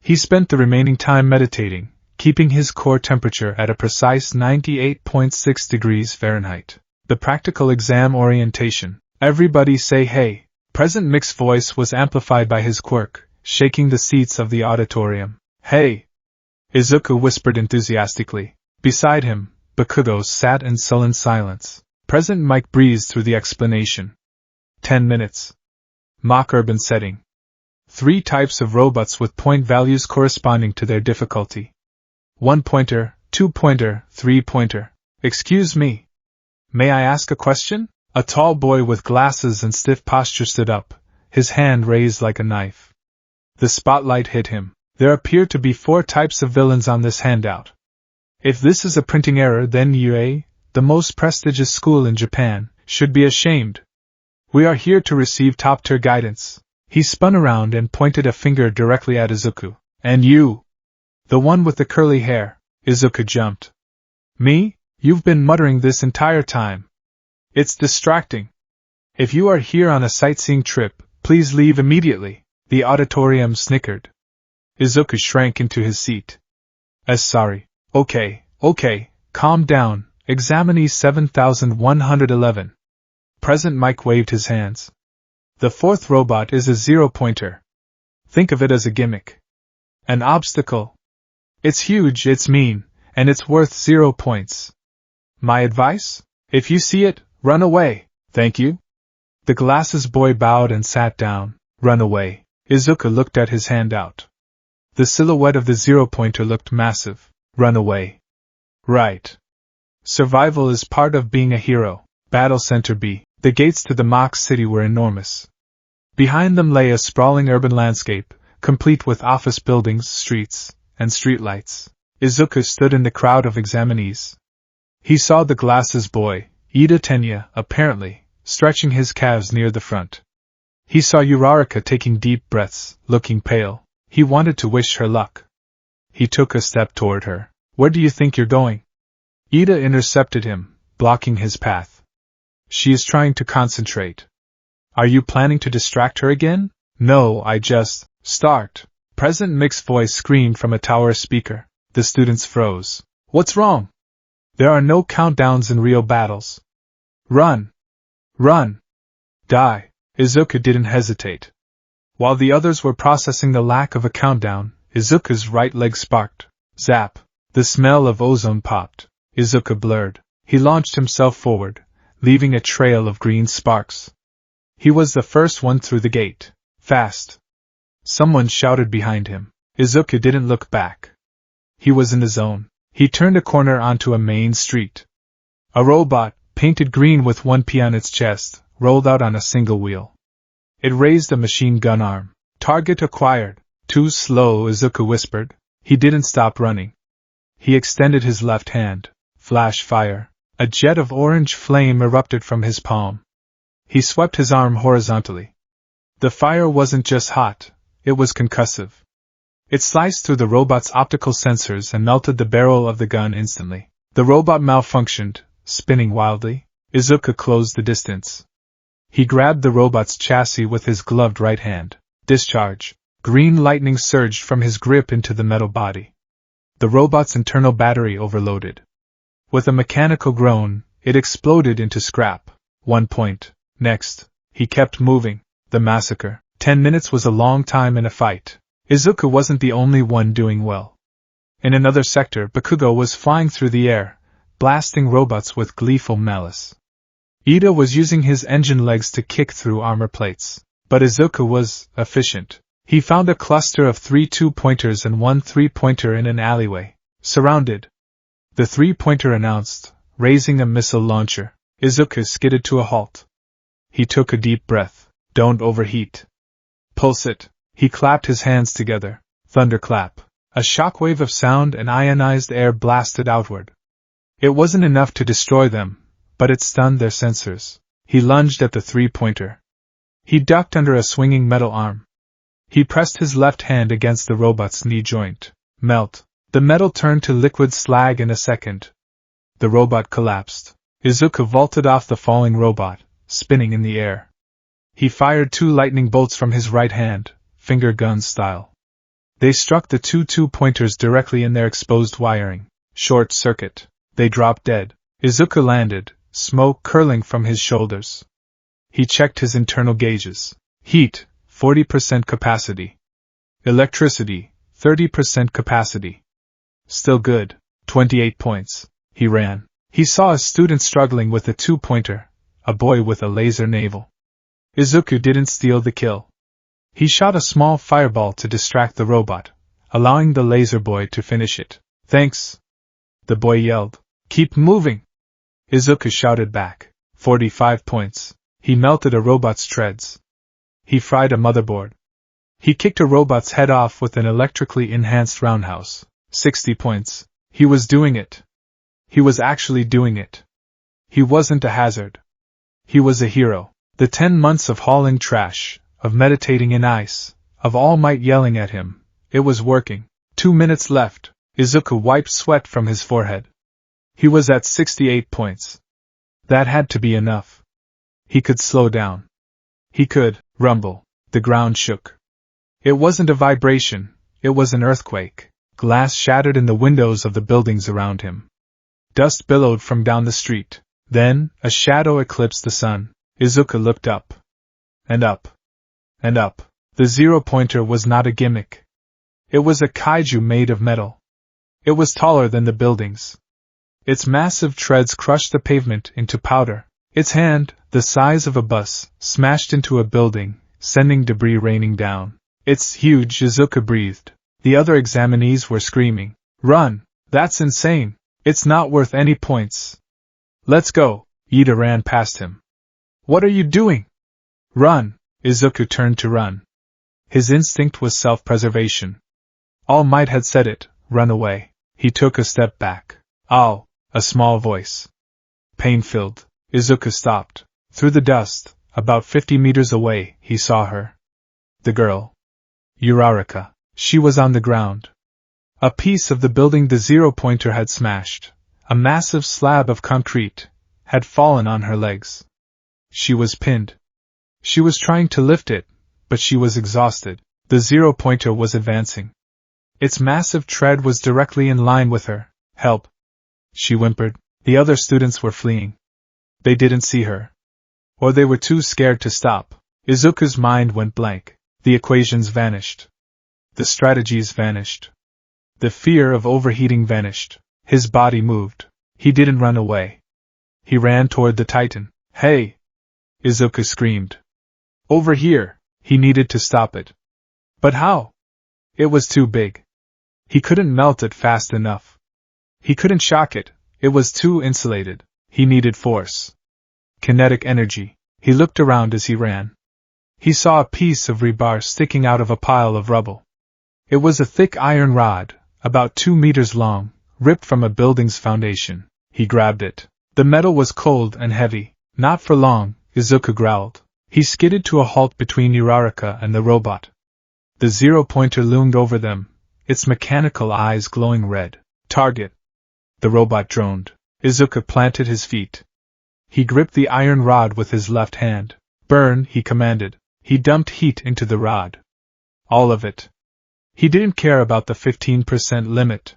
He spent the remaining time meditating, keeping his core temperature at a precise 98.6 degrees Fahrenheit. The practical exam orientation. Everybody say hey. Present Mick's voice was amplified by his quirk, shaking the seats of the auditorium. Hey! Izuku whispered enthusiastically. Beside him, Bakugo sat in sullen silence. Present Mike breezed through the explanation. 10 minutes. Mock urban setting. 3 types of robots with point values corresponding to their difficulty. 1-pointer, 2-pointer, 3-pointer. Excuse me. May I ask a question? A tall boy with glasses and stiff posture stood up, his hand raised like a knife. The spotlight hit him. There appear to be 4 types of villains on this handout. If this is a printing error, then UA, the most prestigious school in Japan, should be ashamed. We are here to receive top-tier guidance. He spun around and pointed a finger directly at Izuku. And you! The one with the curly hair. Izuku jumped. Me? You've been muttering this entire time. It's distracting. If you are here on a sightseeing trip, please leave immediately, the auditorium snickered. Izuku shrank into his seat. Sorry. Okay, calm down, examinee 7111. Present Mike waved his hands. The fourth robot is a zero-pointer. Think of it as a gimmick. An obstacle. It's huge, it's mean, and it's worth 0 points. My advice? If you see it, run away, thank you. The glasses boy bowed and sat down. Run away. Izuku looked at his handout. The silhouette of the zero-pointer looked massive. Run away. Right. Survival is part of being a hero. Battle Center B. The gates to the mock city were enormous. Behind them lay a sprawling urban landscape, complete with office buildings, streets, and streetlights. Izuku stood in the crowd of examinees. He saw the glasses boy, Ida Tenya, apparently, stretching his calves near the front. He saw Uraraka taking deep breaths, looking pale. He wanted to wish her luck. He took a step toward her. Where do you think you're going? Ida intercepted him, blocking his path. She is trying to concentrate. Are you planning to distract her again? No, I just... Start. Present Mick's voice screamed from a tower speaker. The students froze. What's wrong? There are no countdowns in real battles. Run. Run. Die. Izuku didn't hesitate. While the others were processing the lack of a countdown, Izuku's right leg sparked. Zap. The smell of ozone popped. Izuku blurred. He launched himself forward, leaving a trail of green sparks. He was the first one through the gate. Fast. Someone shouted behind him. Izuku didn't look back. He was in the zone. He turned a corner onto a main street. A robot, painted green with one P on its chest, rolled out on a single wheel. It raised a machine gun arm. Target acquired. Too slow, Izuku whispered. He didn't stop running. He extended his left hand. Flash fire. A jet of orange flame erupted from his palm. He swept his arm horizontally. The fire wasn't just hot, it was concussive. It sliced through the robot's optical sensors and melted the barrel of the gun instantly. The robot malfunctioned, spinning wildly. Izuku closed the distance. He grabbed the robot's chassis with his gloved right hand. Discharge. Green lightning surged from his grip into the metal body. The robot's internal battery overloaded. With a mechanical groan, it exploded into scrap. 1 point. Next. He kept moving. The massacre. 10 minutes was a long time in a fight. Izuku wasn't the only one doing well. In another sector, Bakugo was flying through the air, blasting robots with gleeful malice. Ida was using his engine legs to kick through armor plates. But Izuku was efficient. He found a cluster of 3 2-pointers and 1 3-pointer in an alleyway. Surrounded. The 3-pointer announced, raising a missile launcher. Izuku skidded to a halt. He took a deep breath. Don't overheat. Pulse it. He clapped his hands together. Thunderclap. A shockwave of sound and ionized air blasted outward. It wasn't enough to destroy them, but it stunned their sensors. He lunged at the 3-pointer. He ducked under a swinging metal arm. He pressed his left hand against the robot's knee joint. Melt. The metal turned to liquid slag in a second. The robot collapsed. Izuku vaulted off the falling robot, spinning in the air. He fired 2 lightning bolts from his right hand, finger gun style. They struck the 2 2-pointers directly in their exposed wiring. Short circuit. They dropped dead. Izuku landed, smoke curling from his shoulders. He checked his internal gauges. Heat, 40% capacity. Electricity, 30% capacity. Still good. 28 points. He ran. He saw a student struggling with a 2-pointer, a boy with a laser navel. Izuku didn't steal the kill. He shot a small fireball to distract the robot, allowing the laser boy to finish it. Thanks. The boy yelled. Keep moving. Izuku shouted back. 45 points. He melted a robot's treads. He fried a motherboard. He kicked a robot's head off with an electrically enhanced roundhouse. 60 points. He was doing it. He was actually doing it. He wasn't a hazard. He was a hero. The 10 months of hauling trash, of meditating in ice, of All Might yelling at him, it was working. 2 minutes left. Izuku wiped sweat from his forehead. He was at 68 points. That had to be enough. He could slow down. He could rumble. The ground shook. It wasn't a vibration, it was an earthquake. Glass shattered in the windows of the buildings around him. Dust billowed from down the street. Then, a shadow eclipsed the sun. Izuku looked up. And up. And up. The zero-pointer was not a gimmick. It was a kaiju made of metal. It was taller than the buildings. Its massive treads crushed the pavement into powder. Its hand, the size of a bus, smashed into a building, sending debris raining down. It's huge, Izuku breathed. The other examinees were screaming. Run! That's insane! It's not worth any points. Let's go! Ida ran past him. What are you doing? Run! Izuku turned to run. His instinct was self-preservation. All Might had said it, run away. He took a step back. Ow! A small voice. Pain-filled. Izuku stopped. Through the dust, about 50 meters away, he saw her. The girl. Uraraka. She was on the ground. A piece of the building the zero-pointer had smashed, a massive slab of concrete, had fallen on her legs. She was pinned. She was trying to lift it, but she was exhausted. The zero-pointer was advancing. Its massive tread was directly in line with her. Help! She whimpered. The other students were fleeing. They didn't see her. Or they were too scared to stop. Izuku's mind went blank. The equations vanished. The strategies vanished. The fear of overheating vanished. His body moved. He didn't run away. He ran toward the Titan. Hey! Izuku screamed. Over here! He needed to stop it. But how? It was too big. He couldn't melt it fast enough. He couldn't shock it. It was too insulated. He needed force. Kinetic energy. He looked around as he ran. He saw a piece of rebar sticking out of a pile of rubble. It was a thick iron rod, about 2 meters long, ripped from a building's foundation. He grabbed it. The metal was cold and heavy. Not for long, Izuku growled. He skidded to a halt between Uraraka and the robot. The zero-pointer loomed over them, its mechanical eyes glowing red. Target! The robot droned. Izuku planted his feet. He gripped the iron rod with his left hand. Burn, he commanded. He dumped heat into the rod. All of it. He didn't care about the 15% limit.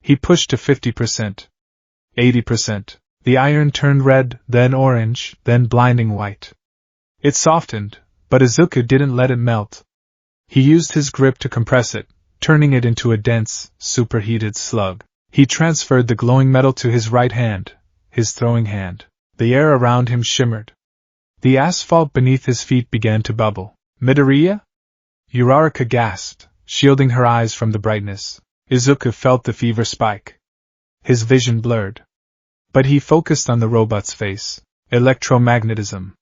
He pushed to 50%. 80%. The iron turned red, then orange, then blinding white. It softened, but Izuku didn't let it melt. He used his grip to compress it, turning it into a dense, superheated slug. He transferred the glowing metal to his right hand, his throwing hand. The air around him shimmered. The asphalt beneath his feet began to bubble. Midoriya? Uraraka gasped, shielding her eyes from the brightness. Izuku felt the fever spike. His vision blurred. But he focused on the robot's face. Electromagnetism.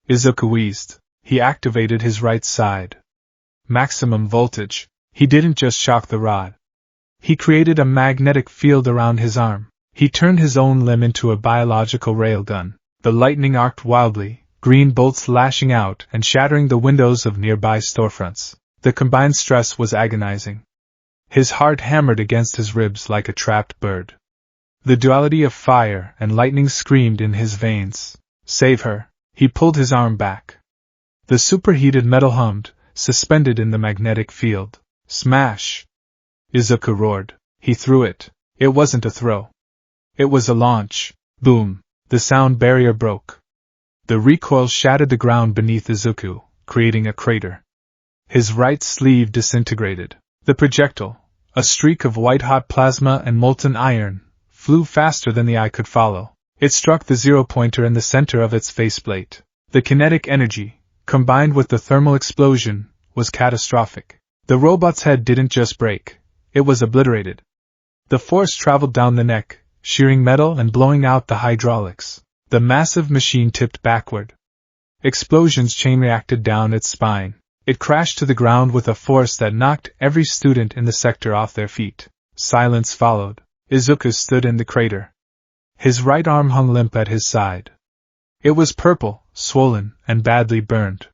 Izuku wheezed. He activated his right side. Maximum voltage. He didn't just shock the rod. He created a magnetic field around his arm. He turned his own limb into a biological railgun. The lightning arced wildly, green bolts lashing out and shattering the windows of nearby storefronts. The combined stress was agonizing. His heart hammered against his ribs like a trapped bird. The duality of fire and lightning screamed in his veins. Save her! He pulled his arm back. The superheated metal hummed, suspended in the magnetic field. Smash! Izuku roared. He threw it. It wasn't a throw. It was a launch. Boom! The sound barrier broke. The recoil shattered the ground beneath Izuku, creating a crater. His right sleeve disintegrated. The projectile, a streak of white-hot plasma and molten iron, flew faster than the eye could follow. It struck the zero-pointer in the center of its faceplate. The kinetic energy, combined with the thermal explosion, was catastrophic. The robot's head didn't just break, it was obliterated. The force traveled down the neck, shearing metal and blowing out the hydraulics. The massive machine tipped backward. Explosions chain-reacted down its spine. It crashed to the ground with a force that knocked every student in the sector off their feet. Silence followed. Izuku stood in the crater. His right arm hung limp at his side. It was purple, swollen, and badly burned.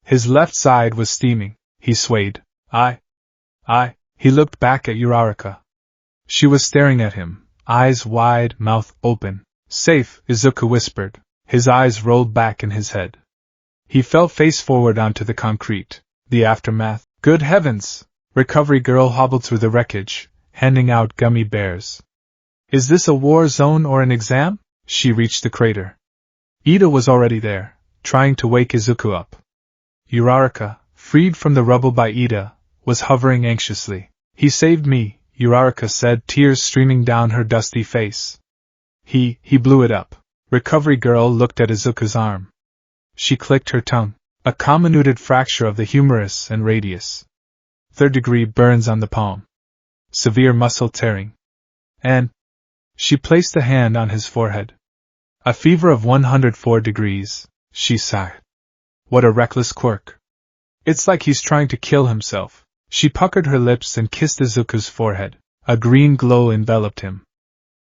His left side was steaming. He swayed. He looked back at Uraraka. She was staring at him, eyes wide, mouth open. Safe, Izuku whispered. His eyes rolled back in his head. He fell face forward onto the concrete. The aftermath. Good heavens! Recovery girl hobbled through the wreckage, handing out gummy bears. Is this a war zone or an exam? She reached the crater. Ida was already there, trying to wake Izuku up. Uraraka, freed from the rubble by Ida, was hovering anxiously. He saved me, Uraraka said, tears streaming down her dusty face. He blew it up. Recovery girl looked at Izuku's arm. She clicked her tongue. A comminuted fracture of the humerus and radius. 3rd-degree burns on the palm. Severe muscle tearing. And she placed a hand on his forehead. A fever of 104 degrees, she sighed. What a reckless quirk. It's like he's trying to kill himself. She puckered her lips and kissed Izuku's forehead. A green glow enveloped him.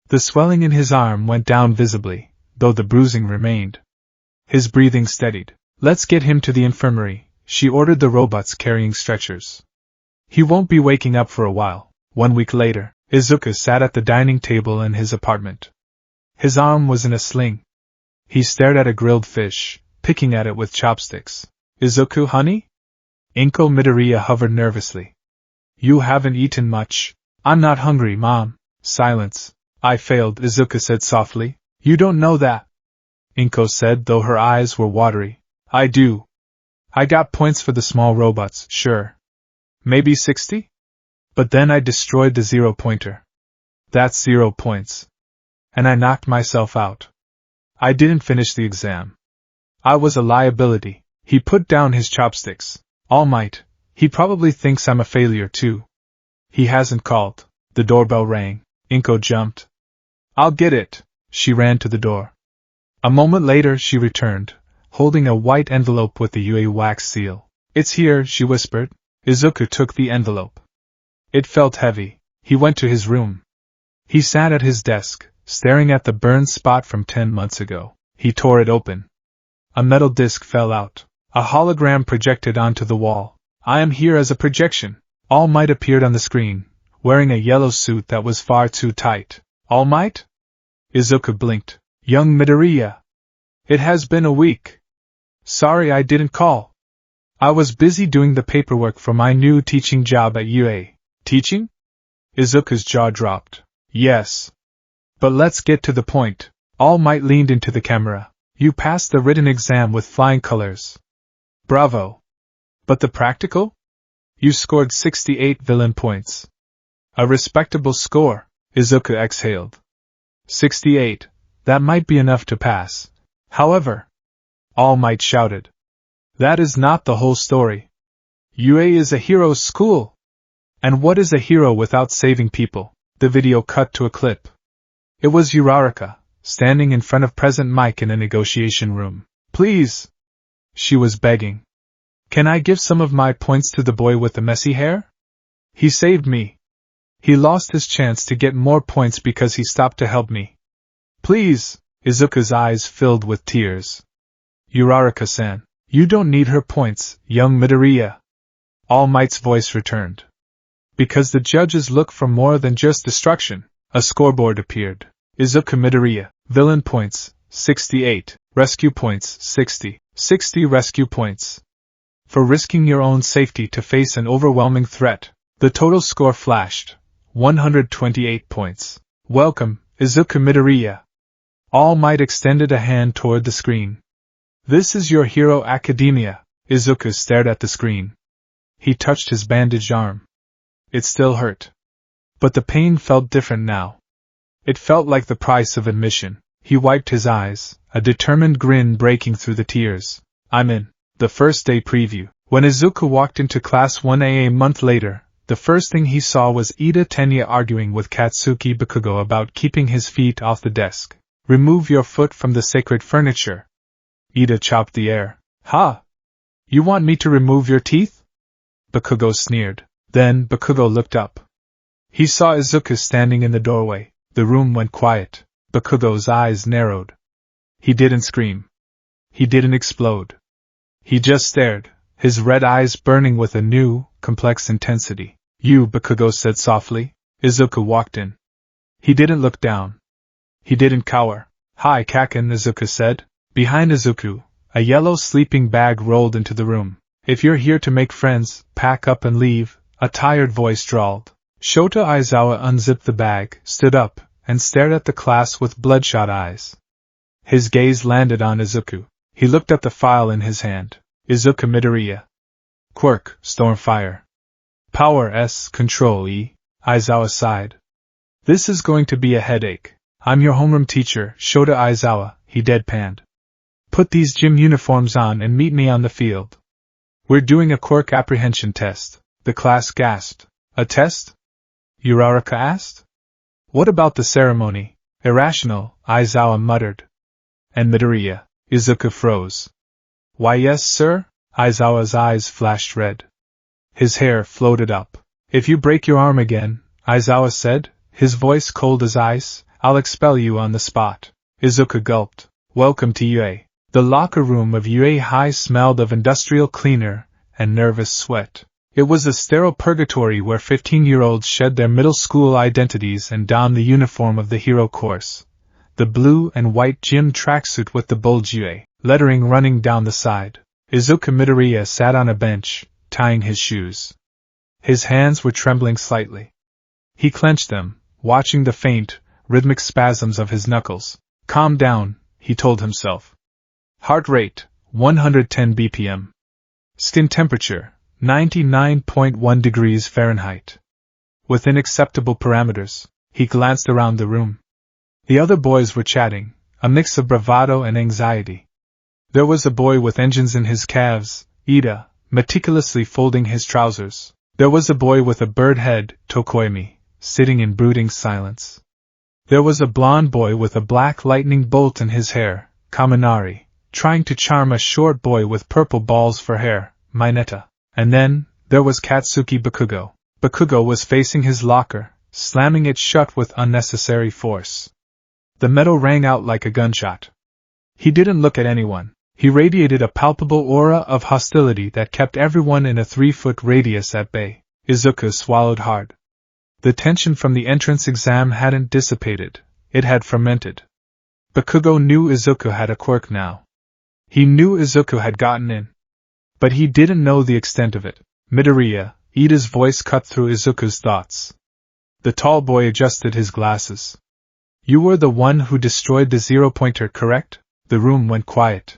The swelling in his arm went down visibly, though the bruising remained. His breathing steadied. Let's get him to the infirmary, she ordered the robots carrying stretchers. He won't be waking up for a while. 1 week later, Izuku sat at the dining table in his apartment. His arm was in a sling. He stared at a grilled fish, picking at it with chopsticks. Izuku, honey? Inko Midoriya hovered nervously. You haven't eaten much. I'm not hungry, Mom. Silence. I failed, Izuku said softly. You don't know that. Inko said, though her eyes were watery. I do. I got points for the small robots, sure. Maybe 60? But then I destroyed the 0-pointer. That's 0 points. And I knocked myself out. I didn't finish the exam. I was a liability. He put down his chopsticks. All Might. He probably thinks I'm a failure too. He hasn't called. The doorbell rang. Inko jumped. I'll get it. She ran to the door. A moment later she returned, holding a white envelope with the UA wax seal. It's here, she whispered. Izuku took the envelope. It felt heavy. He went to his room. He sat at his desk, staring at the burned spot from 10 months ago. He tore it open. A metal disc fell out. A hologram projected onto the wall. I am here as a projection. All Might appeared on the screen, wearing a yellow suit that was far too tight. All Might? Izuku blinked. Young Midoriya. It has been a week. Sorry I didn't call. I was busy doing the paperwork for my new teaching job at UA. Teaching? Izuku's jaw dropped. Yes. But let's get to the point. All Might leaned into the camera. You passed the written exam with flying colors. Bravo. But the practical? You scored 68 villain points. A respectable score, Izuku exhaled. 68. That might be enough to pass. However, All Might shouted. That is not the whole story. UA is a hero's school. And what is a hero without saving people? The video cut to a clip. It was Uraraka, standing in front of President Mike in a negotiation room. Please, she was begging. Can I give some of my points to the boy with the messy hair? He saved me. He lost his chance to get more points because he stopped to help me. Please, Izuku's eyes filled with tears. Uraraka-san, you don't need her points, young Midoriya. All Might's voice returned. Because the judges look for more than just destruction. A scoreboard appeared. Izuku Midoriya, villain points, 68, rescue points, 60, 60 rescue points. For risking your own safety to face an overwhelming threat, the total score flashed, 128 points. Welcome, Izuku Midoriya. All Might extended a hand toward the screen. This is your Hero Academia. Izuku stared at the screen. He touched his bandaged arm. It still hurt. But the pain felt different now. It felt like the price of admission. He wiped his eyes, a determined grin breaking through the tears. I'm in. The first day preview. When Izuku walked into Class 1A a month later, the first thing he saw was Ida Tenya arguing with Katsuki Bakugo about keeping his feet off the desk. Remove your foot from the sacred furniture. Ida chopped the air. Ha! You want me to remove your teeth? Bakugo sneered. Then Bakugo looked up. He saw Izuku standing in the doorway. The room went quiet. Bakugo's eyes narrowed. He didn't scream. He didn't explode. He just stared, his red eyes burning with a new, complex intensity. You, Bakugo said softly. Izuku walked in. He didn't look down. He didn't cower. "Hi, Kaken," Izuku said. Behind Izuku, a yellow sleeping bag rolled into the room. "If you're here to make friends, pack up and leave," a tired voice drawled. Shota Aizawa unzipped the bag, stood up, and stared at the class with bloodshot eyes. His gaze landed on Izuku. He looked at the file in his hand. Izuku Midoriya. Quirk, Stormfire. Power S, Control E, Aizawa sighed. "This is going to be a headache. I'm your homeroom teacher, Shota Aizawa," he deadpanned. "Put these gym uniforms on and meet me on the field." "We're doing a quirk apprehension test," the class gasped. "A test?" Uraraka asked. "What about the ceremony?" "Irrational," Aizawa muttered. "And Midoriya?" Izuku froze. "Why yes, sir?" Aizawa's eyes flashed red. His hair floated up. "If you break your arm again," Aizawa said, his voice cold as ice, "I'll expel you on the spot." Izuku gulped. "Welcome to UA." The locker room of UA High smelled of industrial cleaner and nervous sweat. It was a sterile purgatory where 15-year-olds shed their middle school identities and donned the uniform of the hero course. The blue and white gym tracksuit with the bold UA lettering running down the side. Izuku Midoriya sat on a bench, tying his shoes. His hands were trembling slightly. He clenched them, watching the faint, rhythmic spasms of his knuckles. "Calm down," he told himself. Heart rate, 110 BPM. Skin temperature, 99.1 degrees Fahrenheit. Within acceptable parameters, he glanced around the room. The other boys were chatting, a mix of bravado and anxiety. There was a boy with engines in his calves, Ida, meticulously folding his trousers. There was a boy with a bird head, Tokoimi, sitting in brooding silence. There was a blond boy with a black lightning bolt in his hair, Kaminari, trying to charm a short boy with purple balls for hair, Mineta. And then, there was Katsuki Bakugo. Bakugo was facing his locker, slamming it shut with unnecessary force. The metal rang out like a gunshot. He didn't look at anyone. He radiated a palpable aura of hostility that kept everyone in a 3-foot radius at bay. Izuku swallowed hard. The tension from the entrance exam hadn't dissipated, it had fermented. Bakugo knew Izuku had a quirk now. He knew Izuku had gotten in. But he didn't know the extent of it. "Midoriya," Ida's voice cut through Izuku's thoughts. The tall boy adjusted his glasses. "You were the one who destroyed the zero-pointer, correct?" The room went quiet.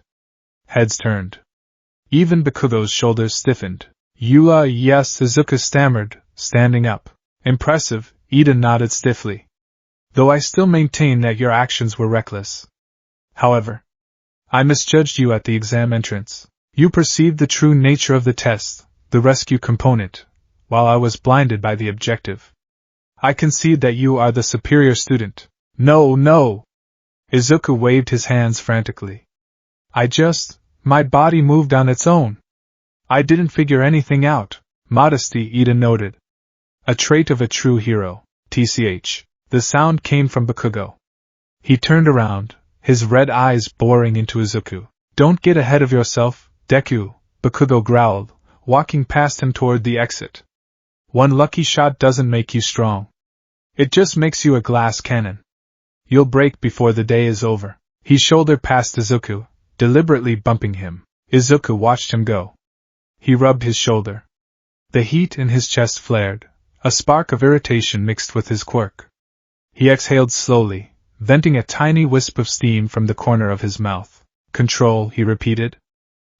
Heads turned. Even Bakugo's shoulders stiffened. Yes," Izuku stammered, standing up. "Impressive," Ida nodded stiffly. "Though I still maintain that your actions were reckless. However, I misjudged you at the exam entrance. You perceived the true nature of the test, the rescue component, while I was blinded by the objective. I concede that you are the superior student." No! Izuku waved his hands frantically. My body moved on its own. I didn't figure anything out." Modesty, Ida noted. "A trait of a true hero, TCH. The sound came from Bakugo. He turned around, his red eyes boring into Izuku. "Don't get ahead of yourself, Deku," Bakugo growled, walking past him toward the exit. "One lucky shot doesn't make you strong. It just makes you a glass cannon. You'll break before the day is over." He shouldered past Izuku, deliberately bumping him. Izuku watched him go. He rubbed his shoulder. The heat in his chest flared, a spark of irritation mixed with his quirk. He exhaled slowly, venting a tiny wisp of steam from the corner of his mouth. "Control," he repeated.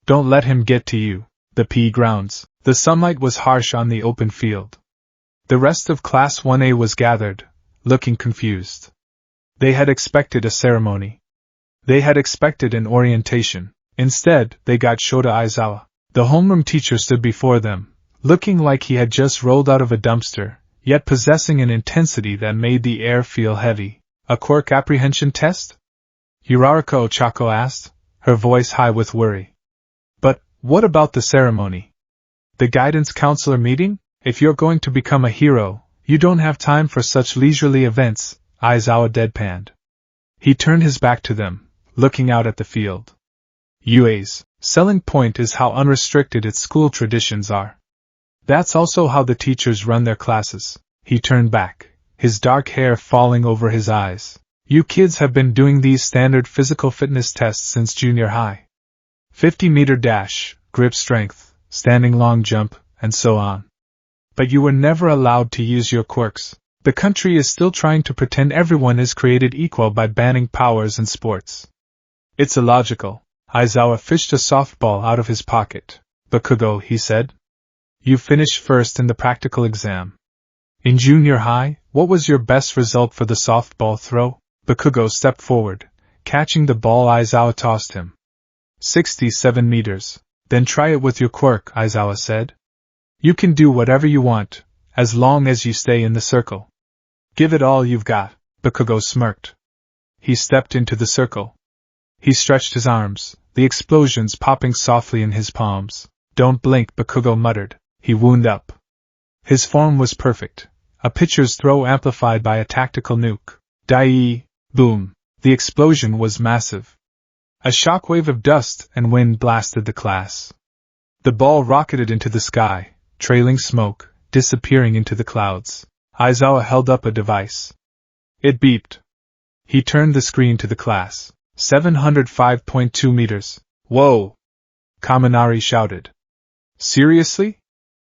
"Don't let him get to you." The P grounds. The sunlight was harsh on the open field. The rest of Class 1A was gathered, looking confused. They had expected a ceremony. They had expected an orientation. Instead, they got Shota Aizawa. The homeroom teacher stood before them, looking like he had just rolled out of a dumpster, yet possessing an intensity that made the air feel heavy. "A quirk apprehension test?" Uraraka Ochako asked, her voice high with worry. "But, what about the ceremony? The guidance counselor meeting? If you're going to become a hero, you don't have time for such leisurely events," Aizawa deadpanned. He turned his back to them, looking out at the field. UA's selling point is how unrestricted its school traditions are. That's also how the teachers run their classes. He turned back, his dark hair falling over his eyes. You kids have been doing these standard physical fitness tests since junior high. 50-meter dash, grip strength, standing long jump, and so on. But you were never allowed to use your quirks. The country is still trying to pretend everyone is created equal by banning powers and sports. It's illogical. Aizawa fished a softball out of his pocket. Bakugo, he said. You finished first in the practical exam. In junior high, what was your best result for the softball throw? Bakugo stepped forward, catching the ball Aizawa tossed him. 67 meters. Then try it with your quirk, Aizawa said. You can do whatever you want, as long as you stay in the circle. Give it all you've got, Bakugo smirked. He stepped into the circle. He stretched his arms, the explosions popping softly in his palms. Don't blink, Bakugo muttered. He wound up. His form was perfect, a pitcher's throw amplified by a tactical nuke. Dai! Boom! The explosion was massive. A shockwave of dust and wind blasted the class. The ball rocketed into the sky, trailing smoke, disappearing into the clouds. Aizawa held up a device. It beeped. He turned the screen to the class. 705.2 meters. Whoa! Kaminari shouted. Seriously?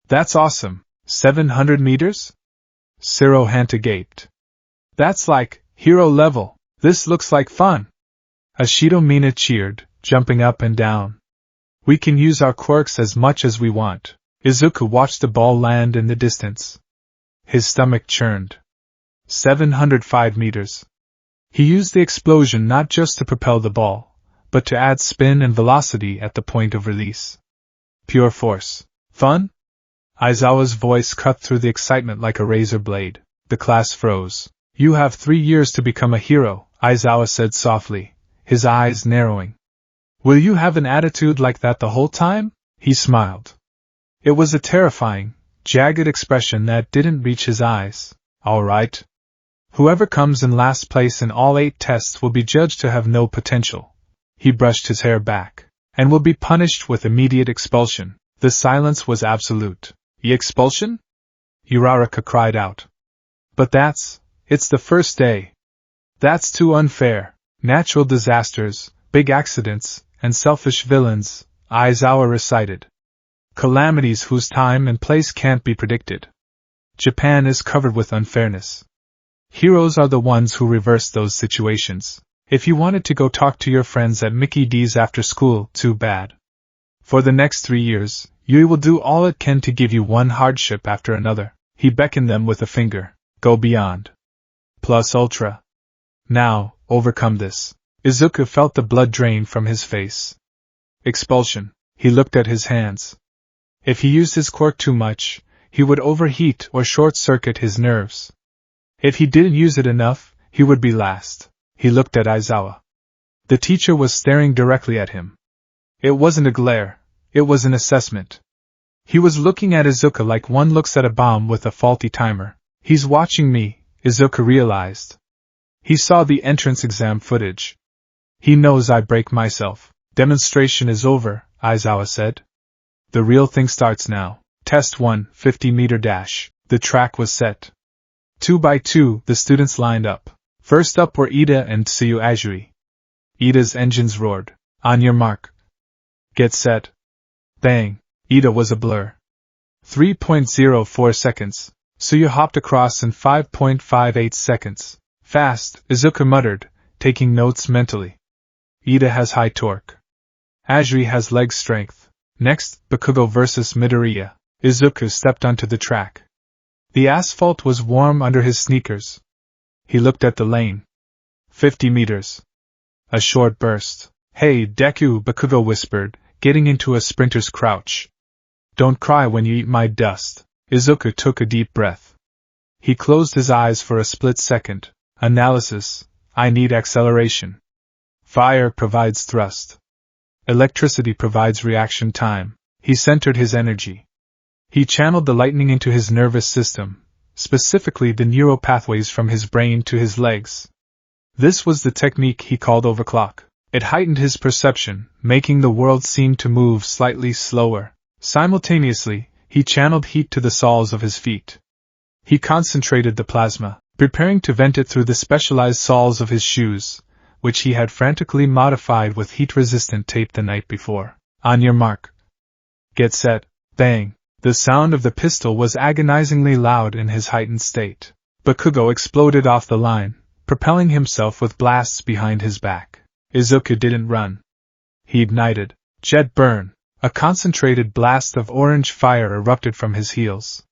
That's awesome. 700 meters? Sirohanta gaped. That's like hero level. This looks like fun. Ashido Mina cheered, jumping up and down. We can use our quirks as much as we want. Izuku watched the ball land in the distance. His stomach churned. 705 meters. He used the explosion not just to propel the ball, but to add spin and velocity at the point of release. Pure force. Fun? Aizawa's voice cut through the excitement like a razor blade. The class froze. You have 3 years to become a hero, Aizawa said softly, his eyes narrowing. Will you have an attitude like that the whole time? He smiled. It was a terrifying, jagged expression that didn't reach his eyes. All right. Whoever comes in last place in all 8 tests will be judged to have no potential. He brushed his hair back. And will be punished with immediate expulsion. The silence was absolute. Expulsion? Uraraka cried out. But it's the first day. That's too unfair. Natural disasters, big accidents, and selfish villains, Aizawa recited. Calamities whose time and place can't be predicted. Japan is covered with unfairness. Heroes are the ones who reverse those situations. If you wanted to go talk to your friends at Mickey D's after school, too bad. For the next 3 years, Yui will do all it can to give you one hardship after another. He beckoned them with a finger. Go beyond. Plus ultra. Now, overcome this. Izuku felt the blood drain from his face. Expulsion. He looked at his hands. If he used his quirk too much, he would overheat or short-circuit his nerves. If he didn't use it enough, he would be last. He looked at Aizawa. The teacher was staring directly at him. It wasn't a glare, it was an assessment. He was looking at Izuku like one looks at a bomb with a faulty timer. He's watching me, Izuku realized. He saw the entrance exam footage. He knows I break myself. Demonstration is over, Aizawa said. The real thing starts now. Test 1, 50-meter dash. The track was set. 2 by 2, the students lined up. First up were Ida and Tsuyu Azuri. Ida's engines roared. On your mark. Get set. Bang. Ida was a blur. 3.04 seconds. Tsuyu hopped across in 5.58 seconds. Fast, Izuku muttered, taking notes mentally. Ida has high torque. Azuri has leg strength. Next, Bakugo versus Midoriya. Izuku stepped onto the track. The asphalt was warm under his sneakers. He looked at the lane. 50 meters. A short burst. Hey, Deku, Bakugo whispered, getting into a sprinter's crouch. Don't cry when you eat my dust. Izuku took a deep breath. He closed his eyes for a split second. Analysis. I need acceleration. Fire provides thrust. Electricity provides reaction time. He centered his energy. He channeled the lightning into his nervous system, specifically the neural pathways from his brain to his legs. This was the technique he called overclock. It heightened his perception, making the world seem to move slightly slower. Simultaneously, he channeled heat to the soles of his feet. He concentrated the plasma, preparing to vent it through the specialized soles of his shoes, which he had frantically modified with heat-resistant tape the night before. On your mark. Get set, bang. The sound of the pistol was agonizingly loud in his heightened state. Bakugo exploded off the line, propelling himself with blasts behind his back. Izuku didn't run. He ignited. Jet burn. A concentrated blast of orange fire erupted from his heels.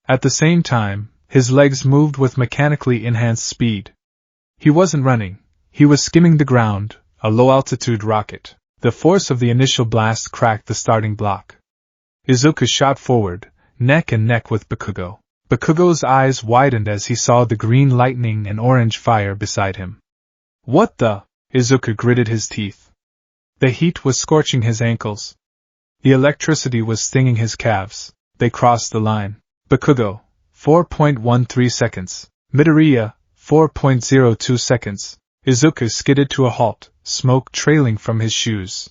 At the same time, his legs moved with mechanically enhanced speed. He wasn't running. He was skimming the ground, a low-altitude rocket. The force of the initial blast cracked the starting block. Izuku shot forward, neck and neck with Bakugo. Bakugo's eyes widened as he saw the green lightning and orange fire beside him. What the? Izuku gritted his teeth. The heat was scorching his ankles. The electricity was stinging his calves. They crossed the line. Bakugo, 4.13 seconds. Midoriya, 4.02 seconds. Izuku skidded to a halt, smoke trailing from his shoes.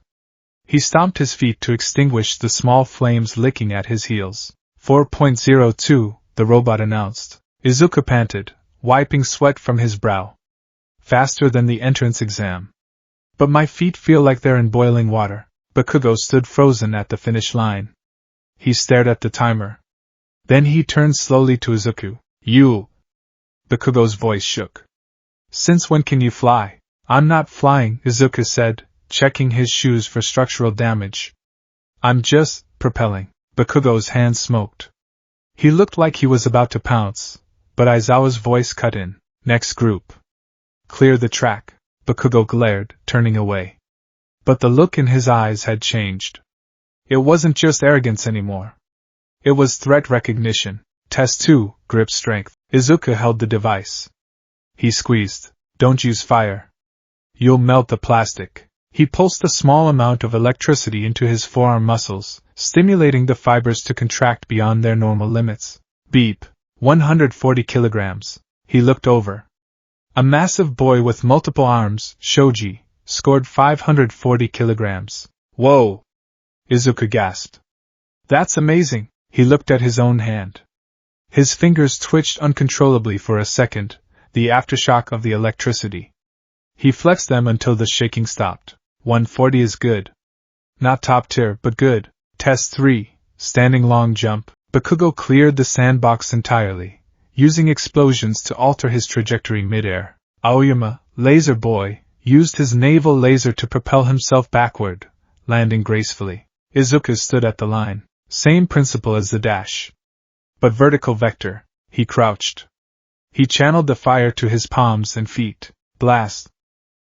He stomped his feet to extinguish the small flames licking at his heels. 4.02, the robot announced. Izuku panted, wiping sweat from his brow. Faster than the entrance exam. But my feet feel like they're in boiling water. Bakugo stood frozen at the finish line. He stared at the timer. Then he turned slowly to Izuku. You! Bakugo's voice shook. Since when can you fly? I'm not flying, Izuku said, checking his shoes for structural damage. I'm just propelling. Bakugo's hands smoked. He looked like he was about to pounce, but Aizawa's voice cut in. Next group. Clear the track. Bakugo glared, turning away. But the look in his eyes had changed. It wasn't just arrogance anymore. It was threat recognition. Test 2, grip strength. Izuku held the device. He squeezed. Don't use fire. You'll melt the plastic. He pulsed a small amount of electricity into his forearm muscles, stimulating the fibers to contract beyond their normal limits. Beep. 140 kilograms. He looked over. A massive boy with multiple arms, Shoji, scored 540 kilograms. Whoa! Izuku gasped. That's amazing. He looked at his own hand. His fingers twitched uncontrollably for a second, the aftershock of the electricity. He flexed them until the shaking stopped. 140 is good. Not top tier, but good. Test 3, standing long jump. Bakugo cleared the sandbox entirely, using explosions to alter his trajectory mid-air. Aoyama, laser boy, used his naval laser to propel himself backward, landing gracefully. Izuku stood at the line. Same principle as the dash. But vertical vector. He crouched. He channeled the fire to his palms and feet. Blast.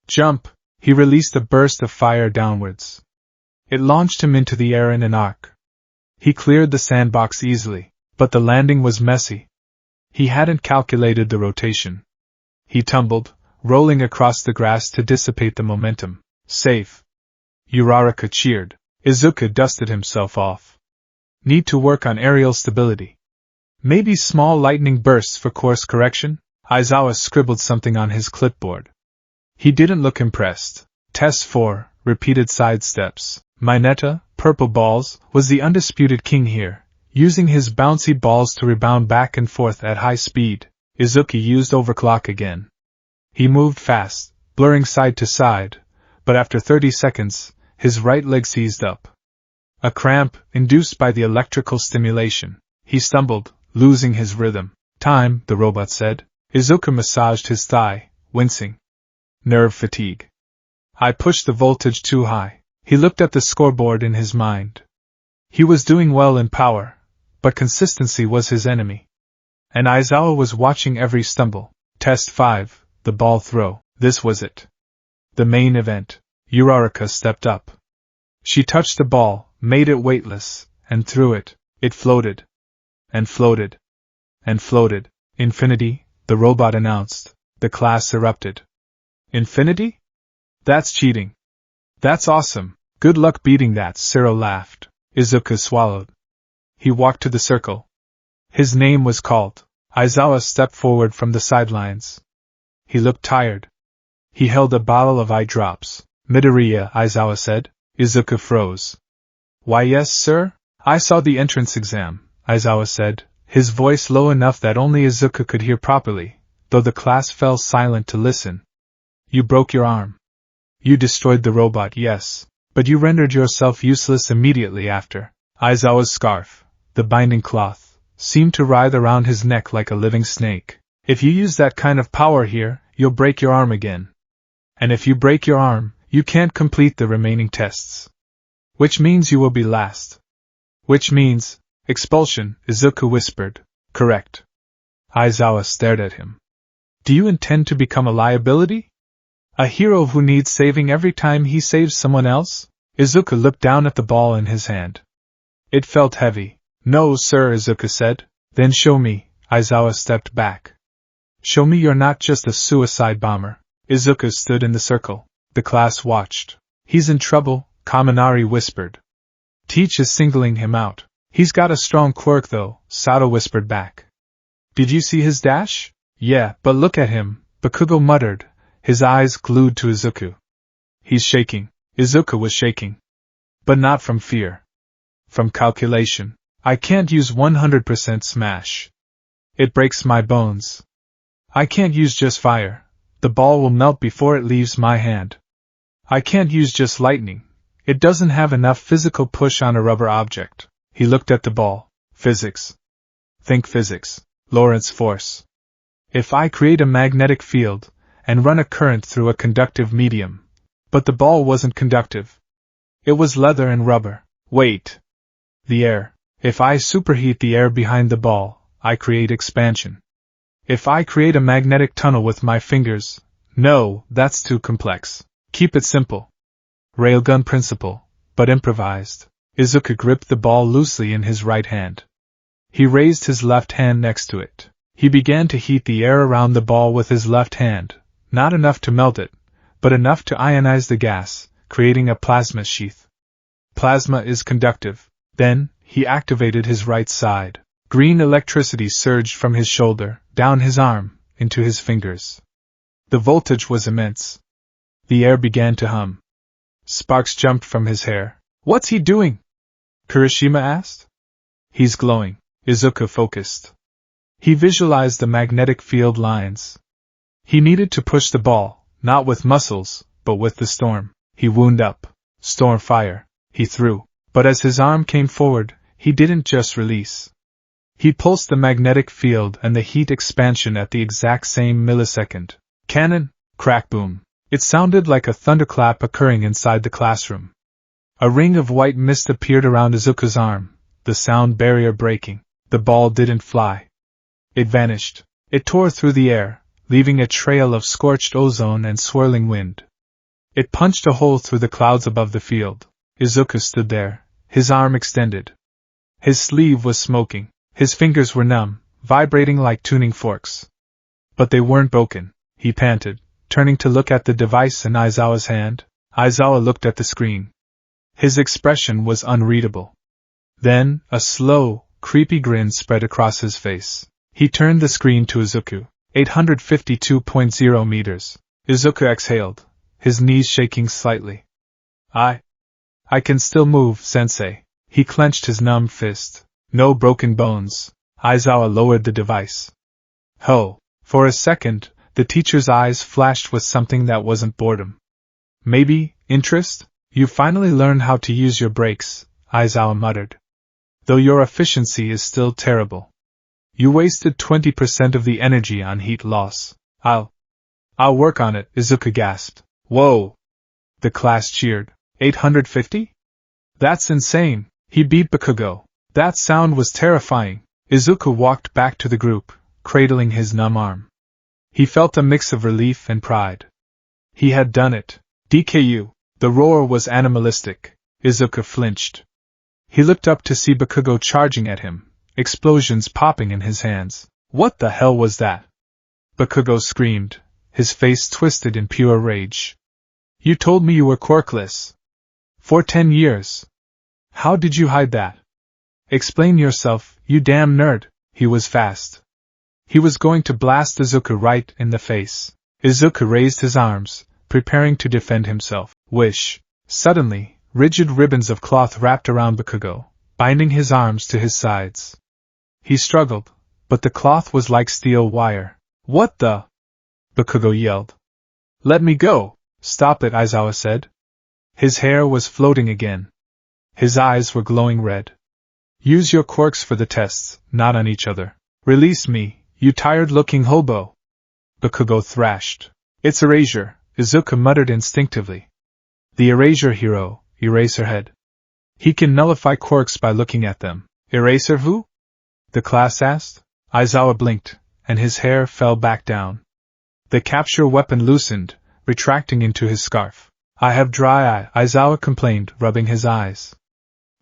Jump. He released a burst of fire downwards. It launched him into the air in an arc. He cleared the sandbox easily, but the landing was messy. He hadn't calculated the rotation. He tumbled, rolling across the grass to dissipate the momentum. Safe. Uraraka cheered. Izuku dusted himself off. Need to work on aerial stability. Maybe small lightning bursts for course correction? Aizawa scribbled something on his clipboard. He didn't look impressed. Test 4, repeated sidesteps. Mineta, purple balls, was the undisputed king here, using his bouncy balls to rebound back and forth at high speed. Izuku used overclock again. He moved fast, blurring side to side, but after 30 seconds, his right leg seized up. A cramp, induced by the electrical stimulation. He stumbled, losing his rhythm. Time, the robot said. Izuku massaged his thigh, wincing. Nerve fatigue. I pushed the voltage too high. He looked at the scoreboard in his mind. He was doing well in power, but consistency was his enemy. And Aizawa was watching every stumble. Test 5, the ball throw. This was it. The main event. Uraraka stepped up. She touched the ball, made it weightless, and threw it. It floated. And floated. And floated. Infinity, the robot announced. The class erupted. Infinity? That's cheating. That's awesome. Good luck beating that, Cyril laughed. Izuku swallowed. He walked to the circle. His name was called. Aizawa stepped forward from the sidelines. He looked tired. He held a bottle of eye drops. Midoriya, Aizawa said. Izuku froze. Why yes, sir? I saw the entrance exam, Aizawa said, his voice low enough that only Izuku could hear properly. though the class fell silent to listen. You broke your arm. You destroyed the robot, yes, but you rendered yourself useless immediately after. Aizawa's scarf, the binding cloth, seemed to writhe around his neck like a living snake. If you use that kind of power here, you'll break your arm again. And if you break your arm, you can't complete the remaining tests. Which means you will be last. Which means expulsion, Izuku whispered. Correct. Aizawa stared at him. Do you intend to become a liability? A hero who needs saving every time he saves someone else? Izuku looked down at the ball in his hand. It felt heavy. No, sir, Izuku said. Then show me. Aizawa stepped back. Show me you're not just a suicide bomber. Izuku stood in the circle. The class watched. He's in trouble, Kaminari whispered. Teach is singling him out. He's got a strong quirk though, Sato whispered back. Did you see his dash? Yeah, but look at him, Bakugo muttered, his eyes glued to Izuku. He's shaking. Izuku was shaking. But not from fear. From calculation. I can't use 100% smash. It breaks my bones. I can't use just fire. The ball will melt before it leaves my hand. I can't use just lightning. It doesn't have enough physical push on a rubber object. He looked at the ball. Physics. Think physics. Lorentz force. If I create a magnetic field, and run a current through a conductive medium. But the ball wasn't conductive. It was leather and rubber. Wait. The air. If I superheat the air behind the ball, I create expansion. If I create a magnetic tunnel with my fingers, no, that's too complex. Keep it simple. Railgun principle, but improvised. Izuku gripped the ball loosely in his right hand. He raised his left hand next to it. He began to heat the air around the ball with his left hand, not enough to melt it, but enough to ionize the gas, creating a plasma sheath. Plasma is conductive. Then, he activated his right side. Green electricity surged from his shoulder, down his arm, into his fingers. The voltage was immense. The air began to hum. Sparks jumped from his hair. What's he doing? Kirishima asked. He's glowing. Izuku focused. He visualized the magnetic field lines. He needed to push the ball, not with muscles, but with the storm. He wound up. Storm fire. He threw. But as his arm came forward, he didn't just release. He pulsed the magnetic field and the heat expansion at the exact same millisecond. Cannon! Crack boom. It sounded like a thunderclap occurring inside the classroom. A ring of white mist appeared around Izuku's arm, the sound barrier breaking. The ball didn't fly. It vanished. It tore through the air, leaving a trail of scorched ozone and swirling wind. It punched a hole through the clouds above the field. Izuku stood there, his arm extended. His sleeve was smoking. His fingers were numb, vibrating like tuning forks. But they weren't broken, he panted, turning to look at the device in Aizawa's hand. Aizawa looked at the screen. His expression was unreadable. Then, a slow, creepy grin spread across his face. He turned the screen to Izuku. 852.0 meters. Izuku exhaled, his knees shaking slightly. I can still move, sensei. He clenched his numb fist. No broken bones. Aizawa lowered the device. Ho! For a second, the teacher's eyes flashed with something that wasn't boredom. Maybe, interest? You finally learned how to use your brakes, Aizawa muttered. Though your efficiency is still terrible. You wasted 20% of the energy on heat loss. I'll work on it, Izuku gasped. Whoa! The class cheered. 850? That's insane. He beat Bakugo. That sound was terrifying. Izuku walked back to the group, cradling his numb arm. He felt a mix of relief and pride. He had done it. DKU. The roar was animalistic. Izuku flinched. He looked up to see Bakugo charging at him, explosions popping in his hands. What the hell was that? Bakugo screamed, his face twisted in pure rage. You told me you were quirkless. For 10 years. How did you hide that? Explain yourself, you damn nerd. He was fast. He was going to blast Izuku right in the face. Izuku raised his arms, preparing to defend himself. Wish. Suddenly, rigid ribbons of cloth wrapped around Bakugo, binding his arms to his sides. He struggled, but the cloth was like steel wire. What the? Bakugo yelled. Let me go! Stop it, Aizawa said. His hair was floating again. His eyes were glowing red. Use your quirks for the tests, not on each other. Release me, you tired-looking hobo! Bakugo thrashed. It's erasure, Izuku muttered instinctively. The erasure hero, Eraserhead. He can nullify quirks by looking at them. Eraser who? The class asked. Aizawa blinked, and his hair fell back down. The capture weapon loosened, retracting into his scarf. I have dry eye, Aizawa complained, rubbing his eyes.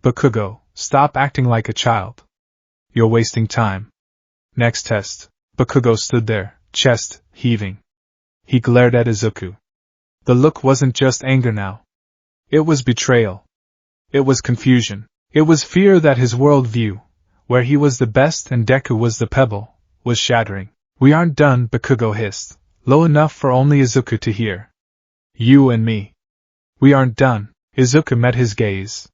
Bakugo, stop acting like a child. You're wasting time. Next test. Bakugo stood there, chest heaving. He glared at Izuku. The look wasn't just anger now. It was betrayal. It was confusion. It was fear that his worldview, where he was the best and Deku was the pebble, was shattering. We aren't done, Bakugo hissed, low enough for only Izuku to hear. You and me. We aren't done. Izuku met his gaze.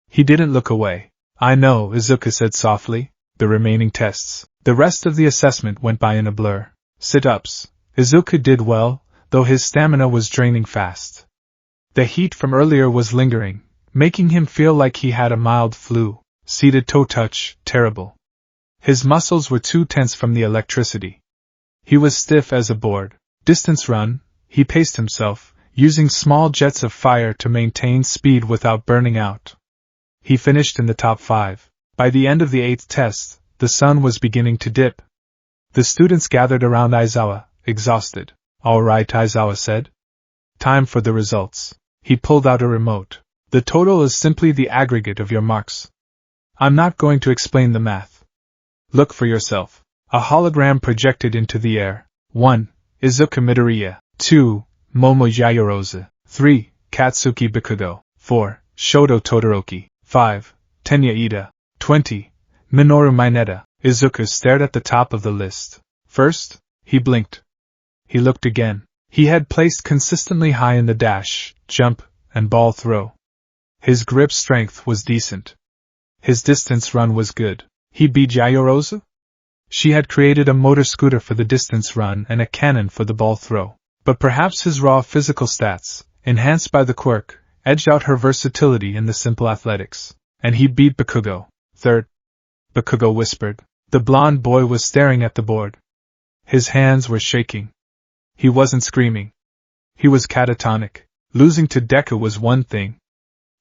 He didn't look away. I know, Izuku said softly. The remaining tests. The rest of the assessment went by in a blur. Sit-ups. Izuku did well, though his stamina was draining fast. The heat from earlier was lingering, making him feel like he had a mild flu. Seated toe touch, terrible. His muscles were too tense from the electricity. He was stiff as a board. Distance run, he paced himself, using small jets of fire to maintain speed without burning out. He finished in the top 5. By the end of the 8th test, the sun was beginning to dip. The students gathered around Aizawa, exhausted. All right, Aizawa said. Time for the results. He pulled out a remote. The total is simply the aggregate of your marks. I'm not going to explain the math. Look for yourself. A hologram projected into the air. 1. Izuku Midoriya. 2. Momo Yaoyorozu. 3. Katsuki Bakugo. 4. Shoto Todoroki. 5. Tenya Ida. 20. Minoru Mineta. Izuku stared at the top of the list. First, he blinked. He looked again. He had placed consistently high in the dash, jump, and ball throw. His grip strength was decent. His distance run was good. He beat Yaoyorozu? She had created a motor scooter for the distance run and a cannon for the ball throw. But perhaps his raw physical stats, enhanced by the quirk, edged out her versatility in the simple athletics. And he beat Bakugo. Third. Bakugo whispered. The blonde boy was staring at the board. His hands were shaking. He wasn't screaming. He was catatonic. Losing to Deku was one thing.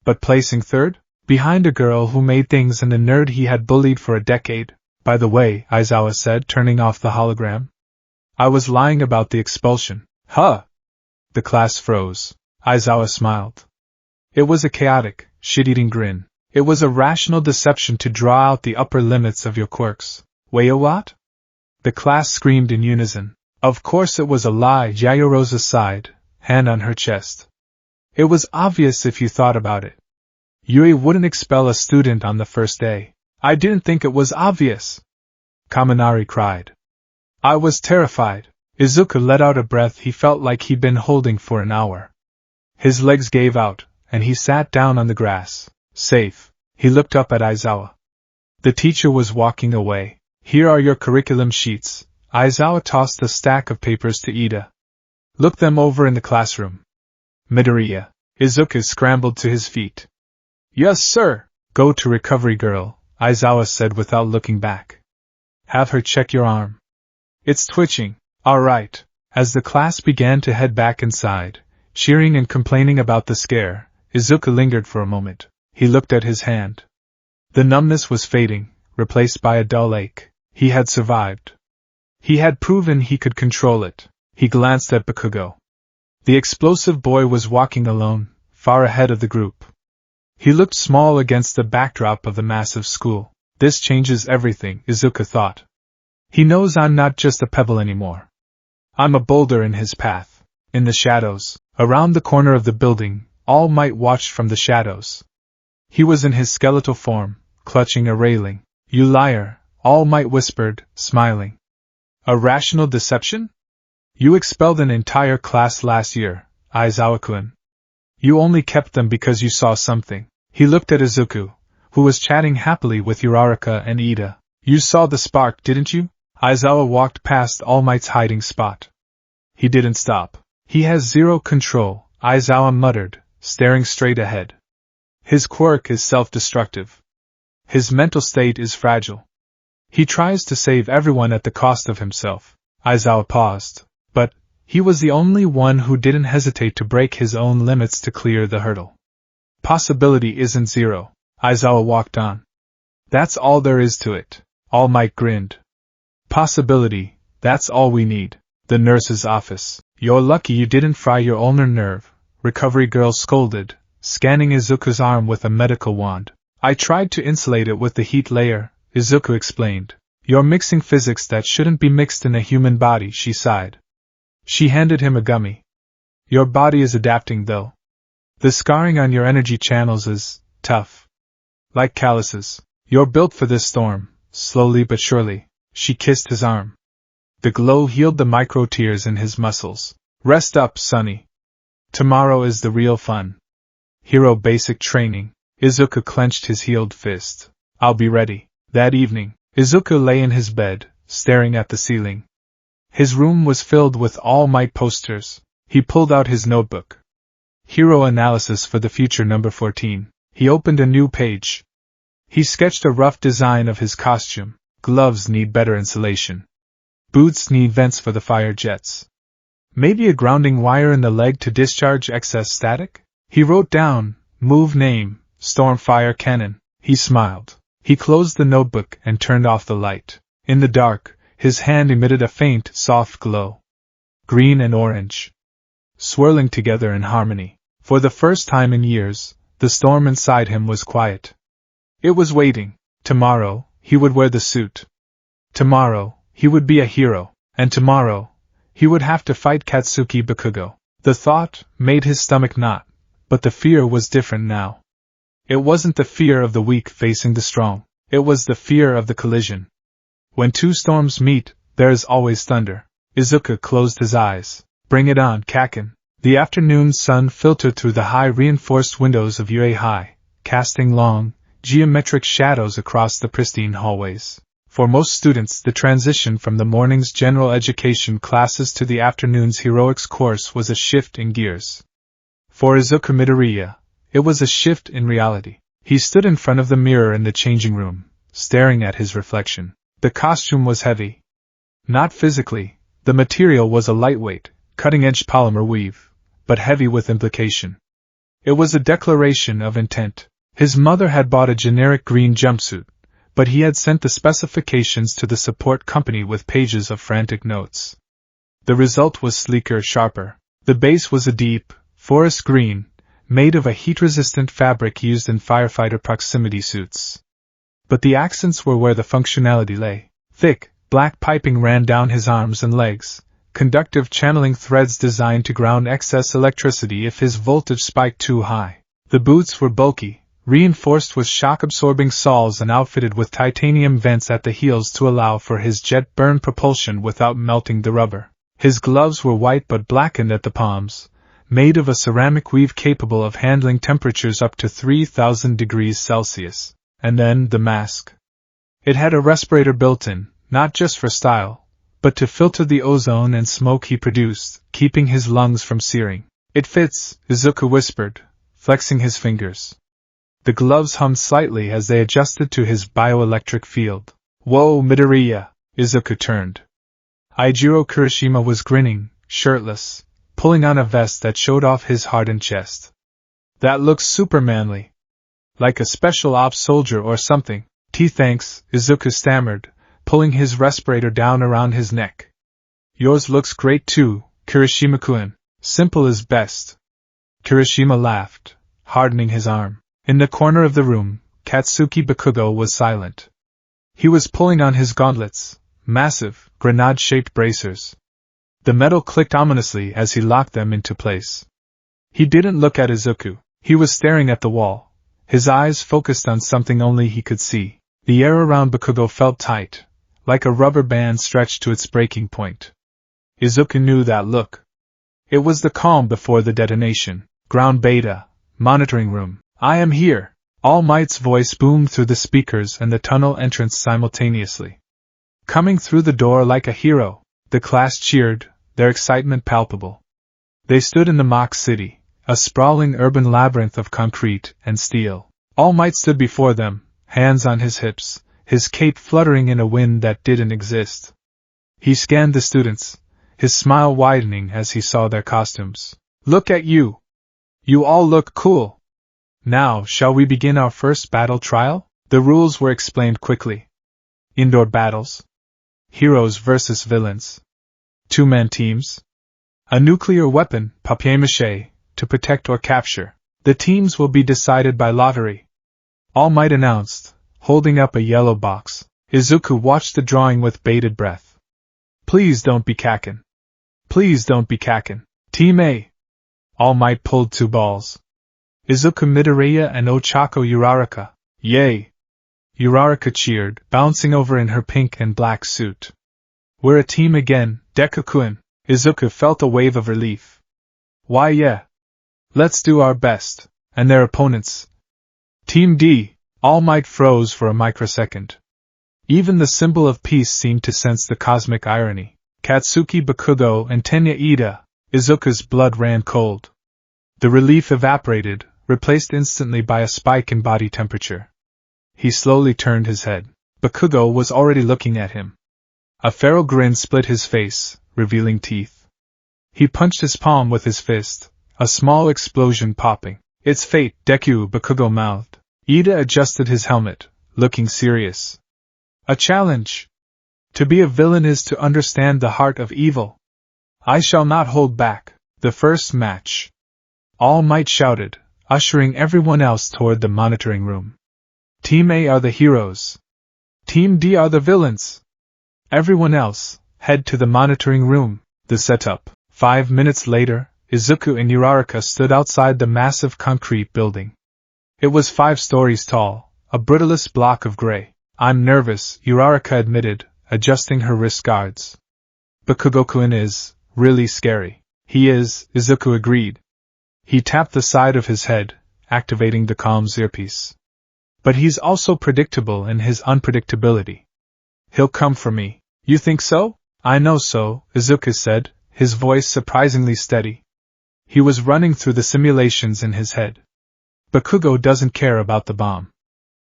But placing third? Behind a girl who made things and the nerd he had bullied for a decade. By the way, Aizawa said, turning off the hologram. I was lying about the expulsion. Huh! The class froze. Aizawa smiled. It was a chaotic, shit-eating grin. It was a rational deception to draw out the upper limits of your quirks. Wait, what? The class screamed in unison. Of course it was a lie, Yaoyorozu sighed, hand on her chest. It was obvious if you thought about it. Yui wouldn't expel a student on the first day. I didn't think it was obvious. Kaminari cried. I was terrified. Izuku let out a breath he felt like he'd been holding for an hour. His legs gave out, and he sat down on the grass. Safe. He looked up at Aizawa. The teacher was walking away. Here are your curriculum sheets. Aizawa tossed a stack of papers to Ida. Look them over in the classroom. Midoriya. Izuku scrambled to his feet. Yes, sir. Go to recovery girl, Aizawa said without looking back. Have her check your arm. It's twitching. All right. As the class began to head back inside, cheering and complaining about the scare, Izuku lingered for a moment. He looked at his hand. The numbness was fading, replaced by a dull ache. He had survived. He had proven he could control it. He glanced at Bakugo. The explosive boy was walking alone, far ahead of the group. He looked small against the backdrop of the massive school. This changes everything, Izuku thought. He knows I'm not just a pebble anymore. I'm a boulder in his path. In the shadows, around the corner of the building, All Might watched from the shadows. He was in his skeletal form, clutching a railing. You liar, All Might whispered, smiling. A rational deception? You expelled an entire class last year, Aizawa-kun. You only kept them because you saw something. He looked at Izuku, who was chatting happily with Uraraka and Ida. You saw the spark, didn't you? Aizawa walked past All Might's hiding spot. He didn't stop. He has zero control, Aizawa muttered, staring straight ahead. His quirk is self-destructive. His mental state is fragile. He tries to save everyone at the cost of himself. Aizawa paused, but he was the only one who didn't hesitate to break his own limits to clear the hurdle. Possibility isn't zero, Aizawa walked on. That's all there is to it. All Might grinned. Possibility, that's all we need. The nurse's office. You're lucky you didn't fry your ulnar nerve, Recovery Girl scolded, scanning Izuku's arm with a medical wand. I tried to insulate it with the heat layer, Izuku explained. You're mixing physics that shouldn't be mixed in a human body, she sighed. She handed him a gummy. Your body is adapting though. The scarring on your energy channels is tough. Like calluses. You're built for this storm, slowly but surely. She kissed his arm. The glow healed the micro-tears in his muscles. Rest up, Sonny. Tomorrow is the real fun. Hero basic training. Izuku clenched his healed fist. I'll be ready. That evening, Izuku lay in his bed, staring at the ceiling. His room was filled with All Might posters. He pulled out his notebook. Hero analysis for the future number 14. He opened a new page. He sketched a rough design of his costume. Gloves need better insulation. Boots need vents for the fire jets. Maybe a grounding wire in the leg to discharge excess static? He wrote down, move name, Stormfire Cannon. He smiled. He closed the notebook and turned off the light. In the dark, his hand emitted a faint, soft glow. Green and orange. Swirling together in harmony. For the first time in years, the storm inside him was quiet. It was waiting. Tomorrow, he would wear the suit. Tomorrow, he would be a hero. And tomorrow, he would have to fight Katsuki Bakugo. The thought made his stomach knot, but the fear was different now. It wasn't the fear of the weak facing the strong. It was the fear of the collision. When two storms meet, there is always thunder. Izuku closed his eyes. Bring it on, Kaken. The afternoon sun filtered through the high reinforced windows of UA High, casting long, geometric shadows across the pristine hallways. For most students, the transition from the morning's general education classes to the afternoon's heroics course was a shift in gears. For Izuku Midoriya, it was a shift in reality. He stood in front of the mirror in the changing room, staring at his reflection. The costume was heavy. Not physically, the material was a lightweight, cutting-edge polymer weave, but heavy with implication. It was a declaration of intent. His mother had bought a generic green jumpsuit, but he had sent the specifications to the support company with pages of frantic notes. The result was sleeker, sharper. The base was a deep, forest green, made of a heat-resistant fabric used in firefighter proximity suits. But the accents were where the functionality lay. Thick, black piping ran down his arms and legs, conductive channeling threads designed to ground excess electricity if his voltage spiked too high. The boots were bulky, reinforced with shock-absorbing soles and outfitted with titanium vents at the heels to allow for his jet burn propulsion without melting the rubber. His gloves were white but blackened at the palms, made of a ceramic weave capable of handling temperatures up to 3,000 degrees Celsius. And then the mask. It had a respirator built in, not just for style, but to filter the ozone and smoke he produced, keeping his lungs from searing. It fits, Izuku whispered, flexing his fingers. The gloves hummed slightly as they adjusted to his bioelectric field. Whoa, Midoriya! Izuku turned. Eijiro Kirishima was grinning, shirtless, pulling on a vest that showed off his hardened chest. That looks super manly. Like a special ops soldier or something. Thanks, Izuku stammered, pulling his respirator down around his neck. Yours looks great too, Kirishima-kun. Simple is best. Kirishima laughed, hardening his arm. In the corner of the room, Katsuki Bakugo was silent. He was pulling on his gauntlets, massive, grenade-shaped bracers. The metal clicked ominously as he locked them into place. He didn't look at Izuku. He was staring at the wall, his eyes focused on something only he could see. The air around Bakugo felt tight, like a rubber band stretched to its breaking point. Izuku knew that look. It was the calm before the detonation. Ground Beta, monitoring room. I am here. All Might's voice boomed through the speakers and the tunnel entrance simultaneously. Coming through the door like a hero, the class cheered, their excitement palpable. They stood in the mock city, a sprawling urban labyrinth of concrete and steel. All Might stood before them, hands on his hips, his cape fluttering in a wind that didn't exist. He scanned the students, his smile widening as he saw their costumes. Look at you! You all look cool! Now, shall we begin our first battle trial? The rules were explained quickly. Indoor battles. Heroes versus villains. Two-man teams. A nuclear weapon, papier-mâché, to protect or capture. The teams will be decided by lottery. All Might announced, holding up a yellow box. Izuku watched the drawing with bated breath. Please don't be cackin'. Please don't be cackin'. Team A. All Might pulled 2 balls. Izuku Midoriya and Ochako Uraraka. Yay! Uraraka cheered, bouncing over in her pink and black suit. We're a team again, Deku-kun. Izuku felt a wave of relief. Why yeah. Let's do our best. And their opponents. Team D. All Might froze for a microsecond. Even the symbol of peace seemed to sense the cosmic irony. Katsuki Bakugo and Tenya Ida. Izuku's blood ran cold. The relief evaporated, replaced instantly by a spike in body temperature. He slowly turned his head. Bakugo was already looking at him. A feral grin split his face, revealing teeth. He punched his palm with his fist, a small explosion popping. It's fate, Deku, Bakugo mouthed. Ida adjusted his helmet, looking serious. A challenge. To be a villain is to understand the heart of evil. I shall not hold back. The first match. All Might shouted, ushering everyone else toward the monitoring room. Team A are the heroes. Team D are the villains. Everyone else, head to the monitoring room. The setup. 5 minutes later, Izuku and Uraraka stood outside the massive concrete building. It was 5 stories tall, a brutalist block of gray. I'm nervous, Uraraka admitted, adjusting her wrist guards. Bakugo-kun is really scary. He is, Izuku agreed. He tapped the side of his head, activating the calm's earpiece. But he's also predictable in his unpredictability. He'll come for me. You think so? I know so, Izuku said, his voice surprisingly steady. He was running through the simulations in his head. Bakugo doesn't care about the bomb.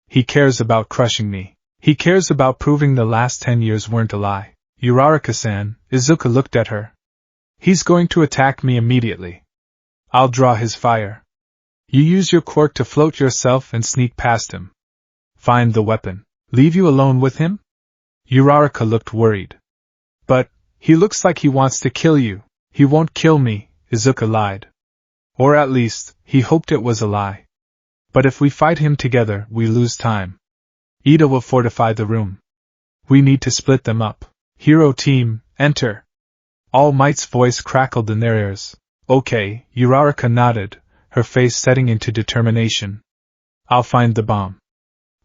He cares about crushing me. He cares about proving the last 10 years weren't a lie. Uraraka-san, Izuku looked at her. He's going to attack me immediately. I'll draw his fire. You use your quirk to float yourself and sneak past him. Find the weapon. Leave you alone with him? Uraraka looked worried. But, he looks like he wants to kill you. He won't kill me, Izuku lied. Or at least, he hoped it was a lie. But if we fight him together, we lose time. Ida will fortify the room. We need to split them up. Hero team, enter. All Might's voice crackled in their ears. Okay, Uraraka nodded, her face setting into determination. I'll find the bomb.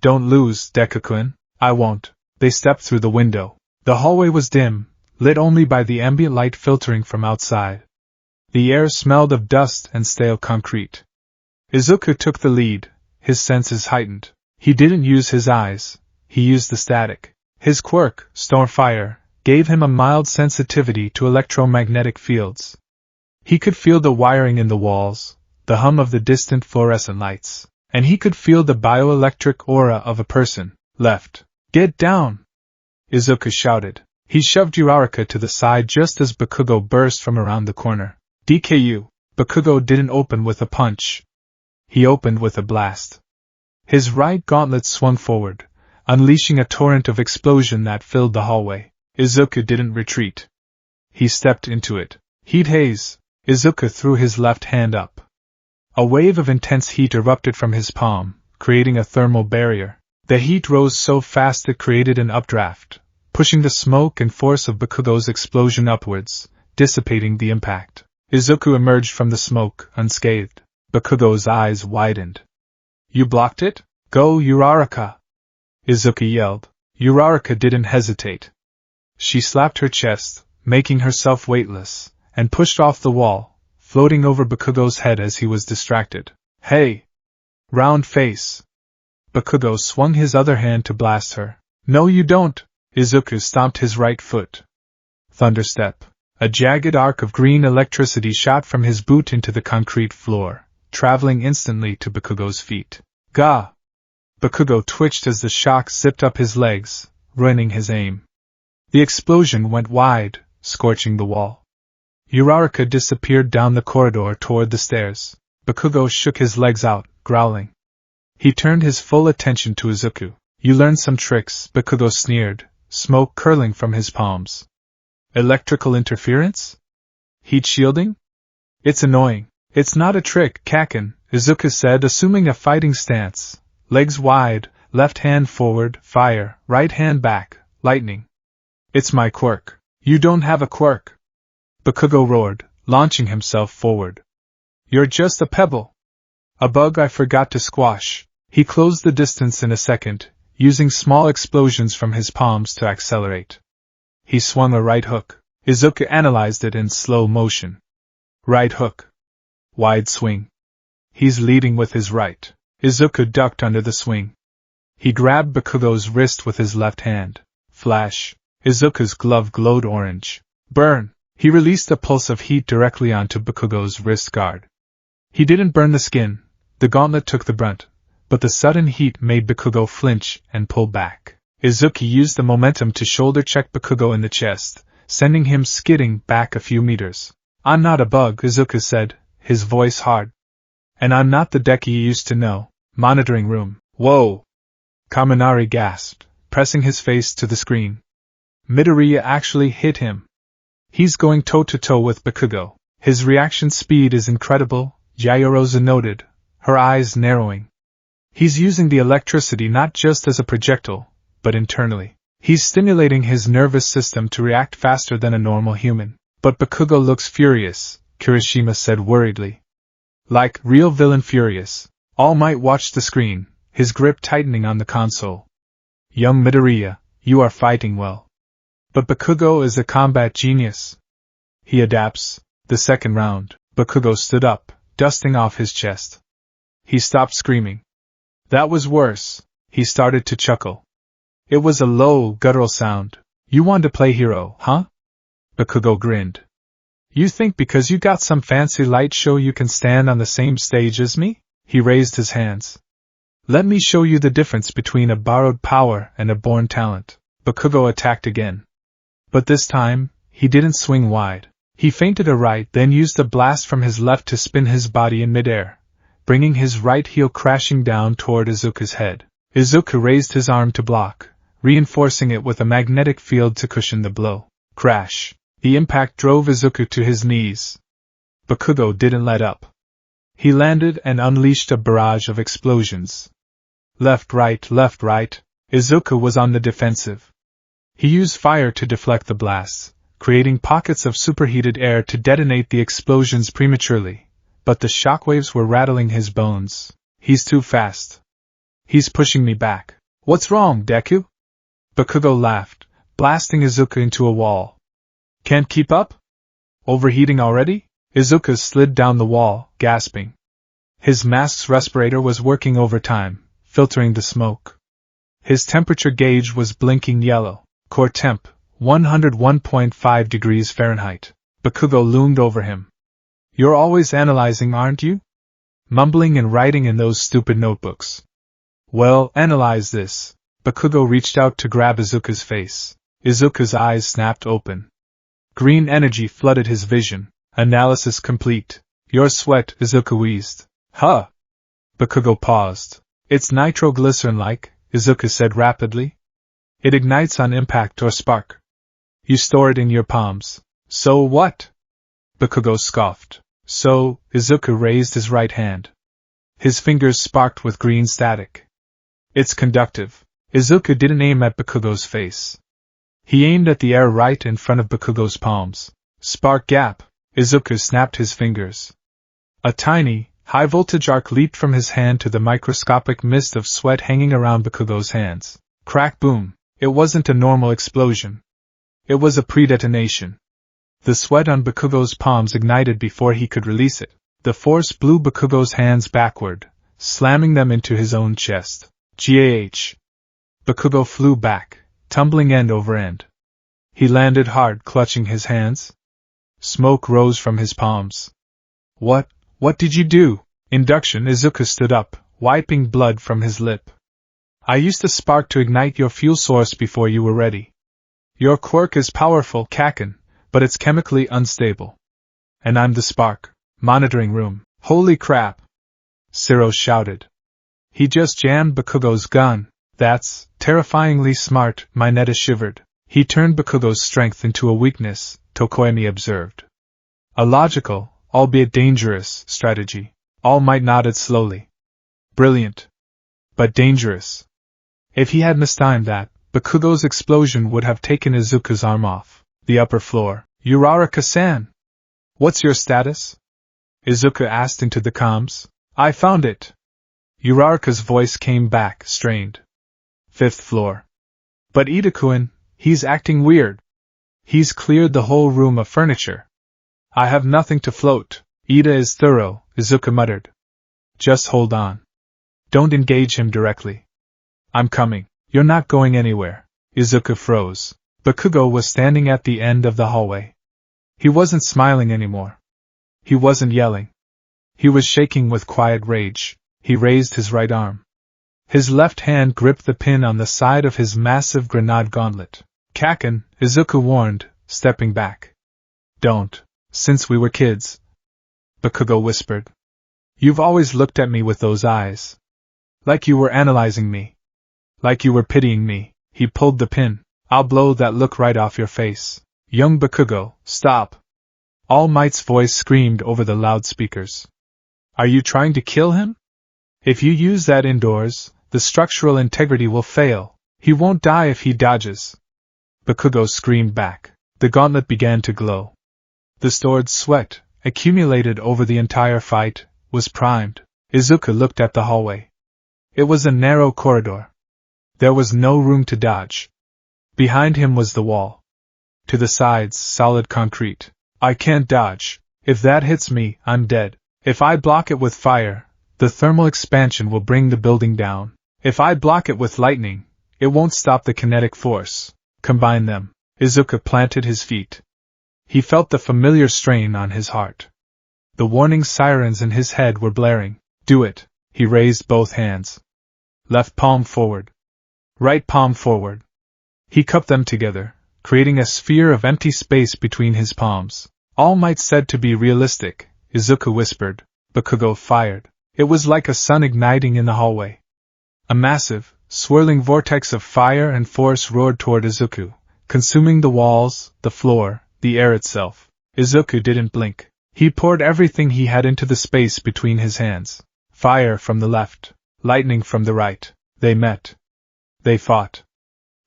Don't lose, Deku-kun. I won't. They stepped through the window. The hallway was dim, lit only by the ambient light filtering from outside. The air smelled of dust and stale concrete. Izuku took the lead, his senses heightened. He didn't use his eyes, he used the static. His quirk, Stormfire, gave him a mild sensitivity to electromagnetic fields. He could feel the wiring in the walls, the hum of the distant fluorescent lights, and he could feel the bioelectric aura of a person. Left. Get down! Izuku shouted. He shoved Uraraka to the side just as Bakugo burst from around the corner. DKU. Bakugo didn't open with a punch. He opened with a blast. His right gauntlet swung forward, unleashing a torrent of explosion that filled the hallway. Izuku didn't retreat. He stepped into it. Heat haze. Izuku threw his left hand up. A wave of intense heat erupted from his palm, creating a thermal barrier. The heat rose so fast it created an updraft, pushing the smoke and force of Bakugo's explosion upwards, dissipating the impact. Izuku emerged from the smoke, unscathed. Bakugo's eyes widened. You blocked it? Go, Uraraka! Izuku yelled. Uraraka didn't hesitate. She slapped her chest, making herself weightless, and pushed off the wall, floating over Bakugo's head as he was distracted. Hey! Round face! Bakugo swung his other hand to blast her. No you don't! Izuku stomped his right foot. Thunderstep. A jagged arc of green electricity shot from his boot into the concrete floor, traveling instantly to Bakugo's feet. Gah! Bakugo twitched as the shock zipped up his legs, ruining his aim. The explosion went wide, scorching the wall. Uraraka disappeared down the corridor toward the stairs. Bakugo shook his legs out, growling. He turned his full attention to Izuku. You learned some tricks, Bakugo sneered, smoke curling from his palms. Electrical interference? Heat shielding? It's annoying. It's not a trick, Kaken, Izuku said, assuming a fighting stance. Legs wide, left hand forward, fire, right hand back, lightning. It's my quirk. You don't have a quirk. Bakugo roared, launching himself forward. You're just a pebble. A bug I forgot to squash. He closed the distance in a second, using small explosions from his palms to accelerate. He swung a right hook. Izuku analyzed it in slow motion. Right hook. Wide swing. He's leading with his right. Izuku ducked under the swing. He grabbed Bakugo's wrist with his left hand. Flash. Izuku's glove glowed orange. Burn! He released a pulse of heat directly onto Bakugo's wrist guard. He didn't burn the skin. The gauntlet took the brunt, but the sudden heat made Bakugo flinch and pull back. Izuku used the momentum to shoulder-check Bakugo in the chest, sending him skidding back a few meters. I'm not a bug, Izuku said, his voice hard. And I'm not the Deku you used to know. Monitoring room. Whoa! Kaminari gasped, pressing his face to the screen. Midoriya actually hit him. He's going toe-to-toe with Bakugo. His reaction speed is incredible, Yaoyorozu noted, her eyes narrowing. He's using the electricity not just as a projectile, but internally. He's stimulating his nervous system to react faster than a normal human. But Bakugo looks furious, Kirishima said worriedly. Like real villain furious. All Might watched the screen, his grip tightening on the console. Young Midoriya, you are fighting well. But Bakugo is a combat genius. He adapts. The second round, Bakugo stood up, dusting off his chest. He stopped screaming. That was worse. He started to chuckle. It was a low, guttural sound. You want to play hero, huh? Bakugo grinned. You think because you got some fancy light show you can stand on the same stage as me? He raised his hands. Let me show you the difference between a borrowed power and a born talent. Bakugo attacked again. But this time, he didn't swing wide. He feinted a right, then used a blast from his left to spin his body in midair, bringing his right heel crashing down toward Izuku's head. Izuku raised his arm to block, reinforcing it with a magnetic field to cushion the blow. Crash! The impact drove Izuku to his knees. Bakugo didn't let up. He landed and unleashed a barrage of explosions. Left, right. Izuku was on the defensive. He used fire to deflect the blasts, creating pockets of superheated air to detonate the explosions prematurely, but the shockwaves were rattling his bones. He's too fast. He's pushing me back. What's wrong, Deku? Bakugo laughed, blasting Izuku into a wall. Can't keep up? Overheating already? Izuku slid down the wall, gasping. His mask's respirator was working overtime, filtering the smoke. His temperature gauge was blinking yellow. Core temp, 101.5 degrees Fahrenheit. Bakugo loomed over him. You're always analyzing, aren't you? Mumbling and writing in those stupid notebooks. Well, analyze this. Bakugo reached out to grab Izuku's face. Izuku's eyes snapped open. Green energy flooded his vision. Analysis complete. Your sweat, Izuku wheezed. Huh? Bakugo paused. It's nitroglycerin-like, Izuku said rapidly. It ignites on impact or spark. You store it in your palms. So what? Bakugo scoffed. So, Izuku raised his right hand. His fingers sparked with green static. It's conductive. Izuku didn't aim at Bakugo's face. He aimed at the air right in front of Bakugo's palms. Spark gap. Izuku snapped his fingers. A tiny, high-voltage arc leaped from his hand to the microscopic mist of sweat hanging around Bakugo's hands. Crack boom. It wasn't a normal explosion. It was a pre-detonation. The sweat on Bakugo's palms ignited before he could release it. The force blew Bakugo's hands backward, slamming them into his own chest. GAH. Bakugo flew back, tumbling end over end. He landed hard, clutching his hands. Smoke rose from his palms. What did you do? Induction. Izuku stood up, wiping blood from his lip. I used a spark to ignite your fuel source before you were ready. Your quirk is powerful, Kaken, but it's chemically unstable. And I'm the spark. Monitoring room. Holy crap! Siro shouted. He just jammed Bakugo's gun. That's terrifyingly smart, Mineta shivered. He turned Bakugo's strength into a weakness, Tokoemi observed. A logical, albeit dangerous, strategy. All Might nodded slowly. Brilliant. But dangerous. If he had mistimed that, Bakugo's explosion would have taken Izuku's arm off the upper floor. Uraraka-san! What's your status? Izuku asked into the comms. I found it. Uraraka's voice came back, strained. 5th floor. But Ida-kun, he's acting weird. He's cleared the whole room of furniture. I have nothing to float. Ida is thorough, Izuku muttered. Just hold on. Don't engage him directly. I'm coming. You're not going anywhere. Izuku froze. Bakugo was standing at the end of the hallway. He wasn't smiling anymore. He wasn't yelling. He was shaking with quiet rage. He raised his right arm. His left hand gripped the pin on the side of his massive grenade gauntlet. Kaken, Izuku warned, stepping back. Don't. Since we were kids. Bakugo whispered. You've always looked at me with those eyes. Like you were analyzing me. Like you were pitying me. He pulled the pin. I'll blow that look right off your face. Young Bakugo, stop. All Might's voice screamed over the loudspeakers. Are you trying to kill him? If you use that indoors, the structural integrity will fail. He won't die if he dodges. Bakugo screamed back. The gauntlet began to glow. The stored sweat, accumulated over the entire fight, was primed. Izuku looked at the hallway. It was a narrow corridor. There was no room to dodge. Behind him was the wall. To the sides, solid concrete. I can't dodge. If that hits me, I'm dead. If I block it with fire, the thermal expansion will bring the building down. If I block it with lightning, it won't stop the kinetic force. Combine them. Izuku planted his feet. He felt the familiar strain on his heart. The warning sirens in his head were blaring. Do it. He raised both hands. Left palm forward. Right palm forward. He cupped them together, creating a sphere of empty space between his palms. All Might said to be realistic, Izuku whispered. Bakugo fired. It was like a sun igniting in the hallway. A massive, swirling vortex of fire and force roared toward Izuku, consuming the walls, the floor, the air itself. Izuku didn't blink. He poured everything he had into the space between his hands. Fire from the left, lightning from the right. They met. They fought.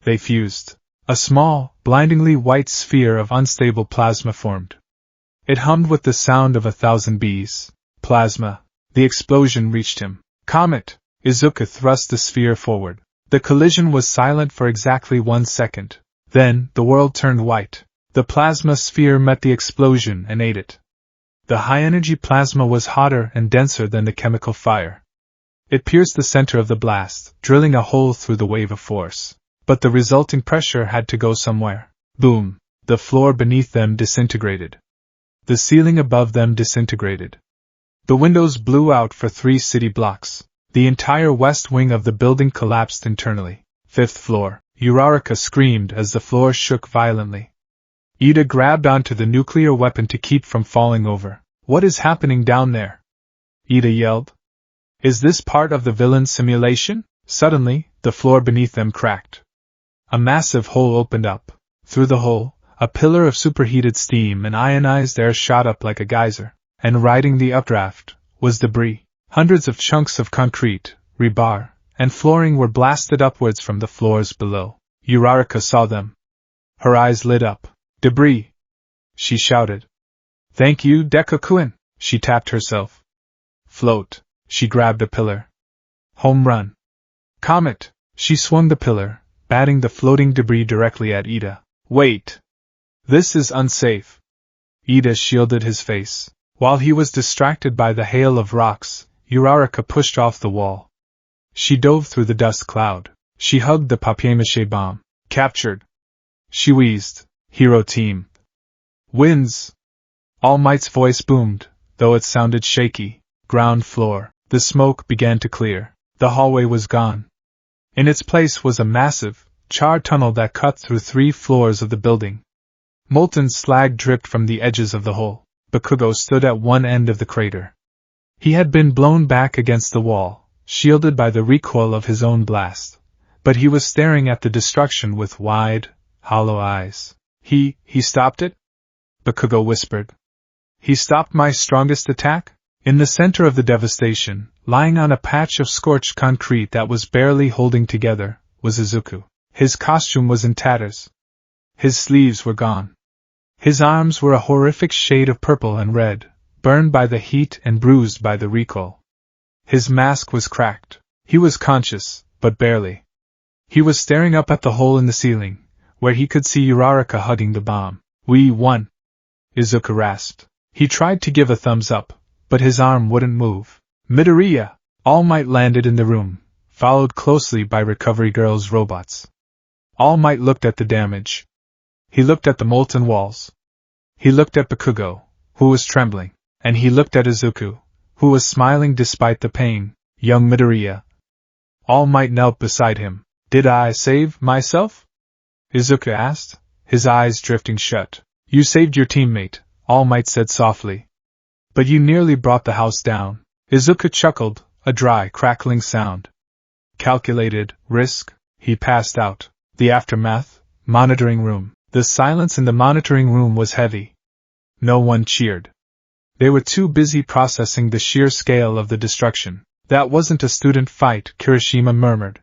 They fused. A small, blindingly white sphere of unstable plasma formed. It hummed with the sound of 1,000 bees. Plasma. The explosion reached him. Comet! Izuku thrust the sphere forward. The collision was silent for exactly 1 second. Then, the world turned white. The plasma sphere met the explosion and ate it. The high-energy plasma was hotter and denser than the chemical fire. It pierced the center of the blast, drilling a hole through the wave of force. But the resulting pressure had to go somewhere. Boom! The floor beneath them disintegrated. The ceiling above them disintegrated. The windows blew out for 3 city blocks. The entire west wing of the building collapsed internally. 5th floor. Uraraka screamed as the floor shook violently. Ida grabbed onto the nuclear weapon to keep from falling over. What is happening down there? Ida yelled. Is this part of the villain's simulation? Suddenly, the floor beneath them cracked. A massive hole opened up. Through the hole, a pillar of superheated steam and ionized air shot up like a geyser, and riding the updraft was debris. Hundreds of chunks of concrete, rebar, and flooring were blasted upwards from the floors below. Uraraka saw them. Her eyes lit up. Debris! She shouted. Thank you, Deku-kun! She tapped herself. Float! She grabbed a pillar. Home run! Comet! She swung the pillar, batting the floating debris directly at Ida. Wait! This is unsafe! Ida shielded his face. While he was distracted by the hail of rocks, Uraraka pushed off the wall. She dove through the dust cloud. She hugged the papier-mâché bomb. Captured. She wheezed. Hero team. Wins. All Might's voice boomed, though it sounded shaky. Ground floor. The smoke began to clear. The hallway was gone. In its place was a massive, charred tunnel that cut through 3 floors of the building. Molten slag dripped from the edges of the hole. Bakugo stood at one end of the crater. He had been blown back against the wall, shielded by the recoil of his own blast. But he was staring at the destruction with wide, hollow eyes. He stopped it? Bakugo whispered. He stopped my strongest attack? In the center of the devastation, lying on a patch of scorched concrete that was barely holding together, was Izuku. His costume was in tatters. His sleeves were gone. His arms were a horrific shade of purple and red, burned by the heat and bruised by the recoil. His mask was cracked. He was conscious, but barely. He was staring up at the hole in the ceiling, where he could see Uraraka hugging the bomb. We won, Izuku rasped. He tried to give a thumbs up, but his arm wouldn't move. Midoriya! All Might landed in the room, followed closely by Recovery Girl's robots. All Might looked at the damage. He looked at the molten walls. He looked at Bakugo, who was trembling, and he looked at Izuku, who was smiling despite the pain. Young Midoriya. All Might knelt beside him. Did I save myself? Izuku asked, his eyes drifting shut. You saved your teammate, All Might said softly. But you nearly brought the house down. Izuku chuckled, a dry, crackling sound. Calculated risk. He passed out. The aftermath. Monitoring room. The silence in the monitoring room was heavy. No one cheered. They were too busy processing the sheer scale of the destruction. That wasn't a student fight, Kirishima murmured.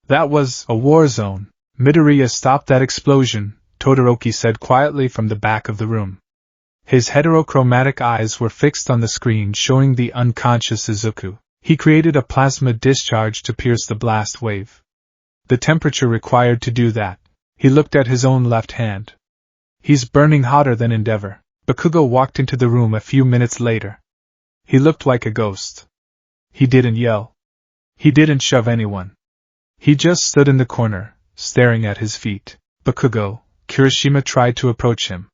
That was a war zone. Midoriya stopped that explosion, Todoroki said quietly from the back of the room. His heterochromatic eyes were fixed on the screen showing the unconscious Izuku. He created a plasma discharge to pierce the blast wave. The temperature required to do that. He looked at his own left hand. He's burning hotter than Endeavor. Bakugo walked into the room a few minutes later. He looked like a ghost. He didn't yell. He didn't shove anyone. He just stood in the corner, staring at his feet. Bakugo, Kirishima tried to approach him.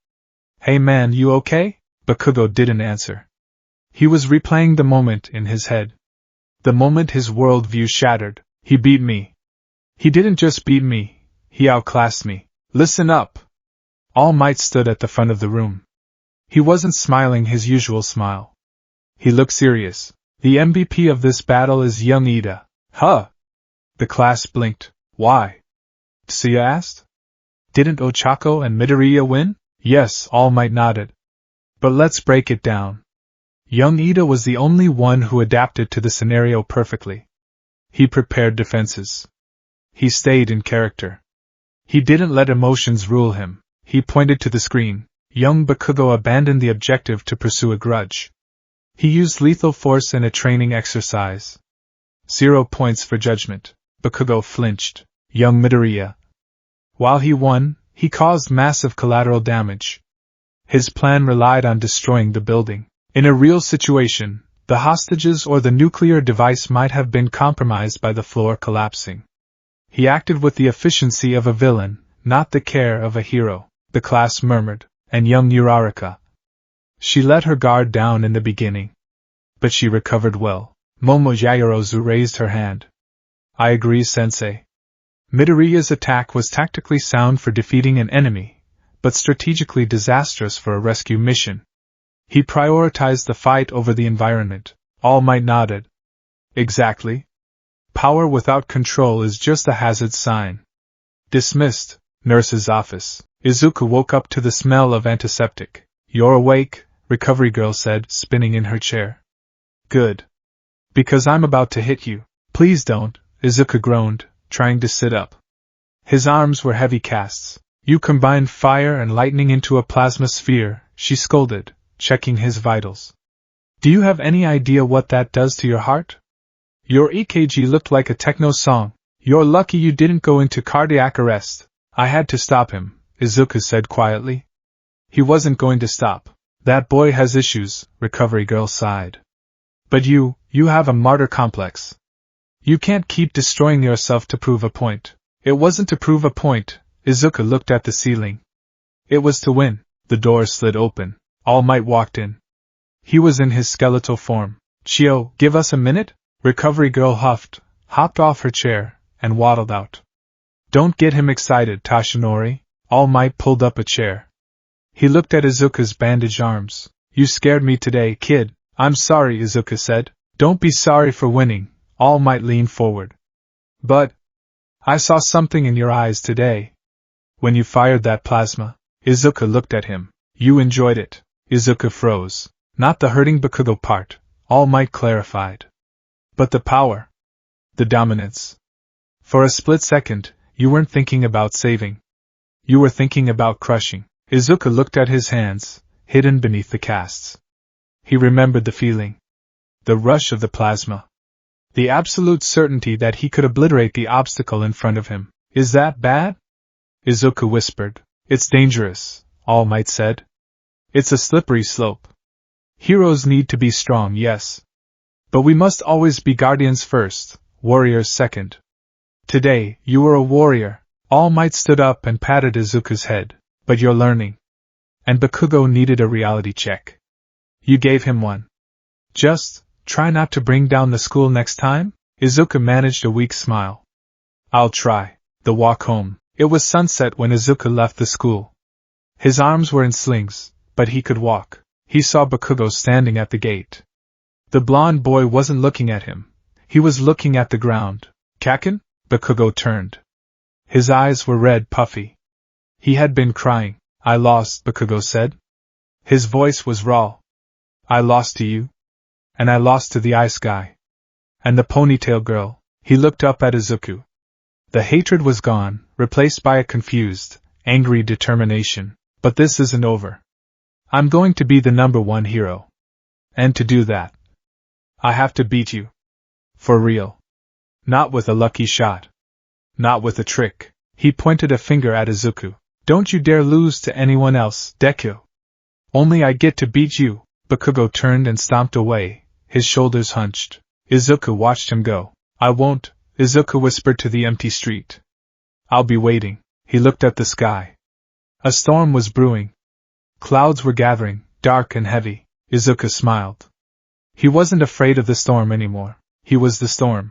Hey man, you okay? Bakugo didn't answer. He was replaying the moment in his head. The moment his worldview shattered. He beat me. He didn't just beat me, he outclassed me. Listen up. All Might stood at the front of the room. He wasn't smiling his usual smile. He looked serious. The MVP of this battle is young Ida. Huh? The class blinked. Why? Tsuya asked. Didn't Ochako and Midoriya win? Yes, All Might nodded. But let's break it down. Young Ida was the only one who adapted to the scenario perfectly. He prepared defenses. He stayed in character. He didn't let emotions rule him. He pointed to the screen. Young Bakugo abandoned the objective to pursue a grudge. He used lethal force in a training exercise. 0 points for judgment. Bakugo flinched. Young Midoriya. While he won, he caused massive collateral damage. His plan relied on destroying the building. In a real situation, the hostages or the nuclear device might have been compromised by the floor collapsing. He acted with the efficiency of a villain, not the care of a hero, the class murmured, and young Uraraka. She let her guard down in the beginning. But she recovered well. Momo Yaoyorozu raised her hand. I agree, sensei. Midoriya's attack was tactically sound for defeating an enemy, but strategically disastrous for a rescue mission. He prioritized the fight over the environment. All Might nodded. Exactly. Power without control is just a hazard sign. Dismissed. Nurse's office. Izuku woke up to the smell of antiseptic. You're awake, Recovery Girl said, spinning in her chair. Good. Because I'm about to hit you. Please don't, Izuku groaned, trying to sit up. His arms were heavy casts. You combined fire and lightning into a plasma sphere, she scolded, checking his vitals. Do you have any idea what that does to your heart? Your EKG looked like a techno song. You're lucky you didn't go into cardiac arrest. I had to stop him, Izuku said quietly. He wasn't going to stop. That boy has issues, Recovery Girl sighed. But you have a martyr complex. You can't keep destroying yourself to prove a point. It wasn't to prove a point, Izuku looked at the ceiling. It was to win. The door slid open. All Might walked in. He was in his skeletal form. "Chio, give us a minute?" Recovery Girl huffed, hopped off her chair, and waddled out. "Don't get him excited, Tashinori." All Might pulled up a chair. He looked at Izuku's bandaged arms. "You scared me today, kid." "I'm sorry," Izuku said. "Don't be sorry for winning." All Might leaned forward. "But I saw something in your eyes today. When you fired that plasma." Izuku looked at him. "You enjoyed it." Izuku froze. "Not the hurting Bakugo part," All Might clarified. "But the power. The dominance. For a split second, you weren't thinking about saving. You were thinking about crushing." Izuku looked at his hands, hidden beneath the casts. He remembered the feeling. The rush of the plasma. The absolute certainty that he could obliterate the obstacle in front of him. "Is that bad?" Izuku whispered. "It's dangerous," All Might said. "It's a slippery slope. Heroes need to be strong, yes. But we must always be guardians first, warriors second. Today, you were a warrior." All Might stood up and patted Izuku's head. "But you're learning." And Bakugo needed a reality check. "You gave him one. Just try not to bring down the school next time?" Izuku managed a weak smile. "I'll try." The walk home. It was sunset when Izuku left the school. His arms were in slings, but he could walk. He saw Bakugo standing at the gate. The blonde boy wasn't looking at him. He was looking at the ground. "Kaken?" Bakugo turned. His eyes were red, puffy. He had been crying. "I lost," Bakugo said. His voice was raw. "I lost to you. And I lost to the ice guy. And the ponytail girl." He looked up at Izuku. The hatred was gone, replaced by a confused, angry determination. "But this isn't over. I'm going to be the #1 hero. And to do that, I have to beat you. For real. Not with a lucky shot. Not with a trick." He pointed a finger at Izuku. "Don't you dare lose to anyone else, Deku. Only I get to beat you." Bakugo turned and stomped away, his shoulders hunched. Izuku watched him go. "I won't," Izuku whispered to the empty street. "I'll be waiting." He looked at the sky. A storm was brewing. Clouds were gathering, dark and heavy. Izuku smiled. He wasn't afraid of the storm anymore. He was the storm.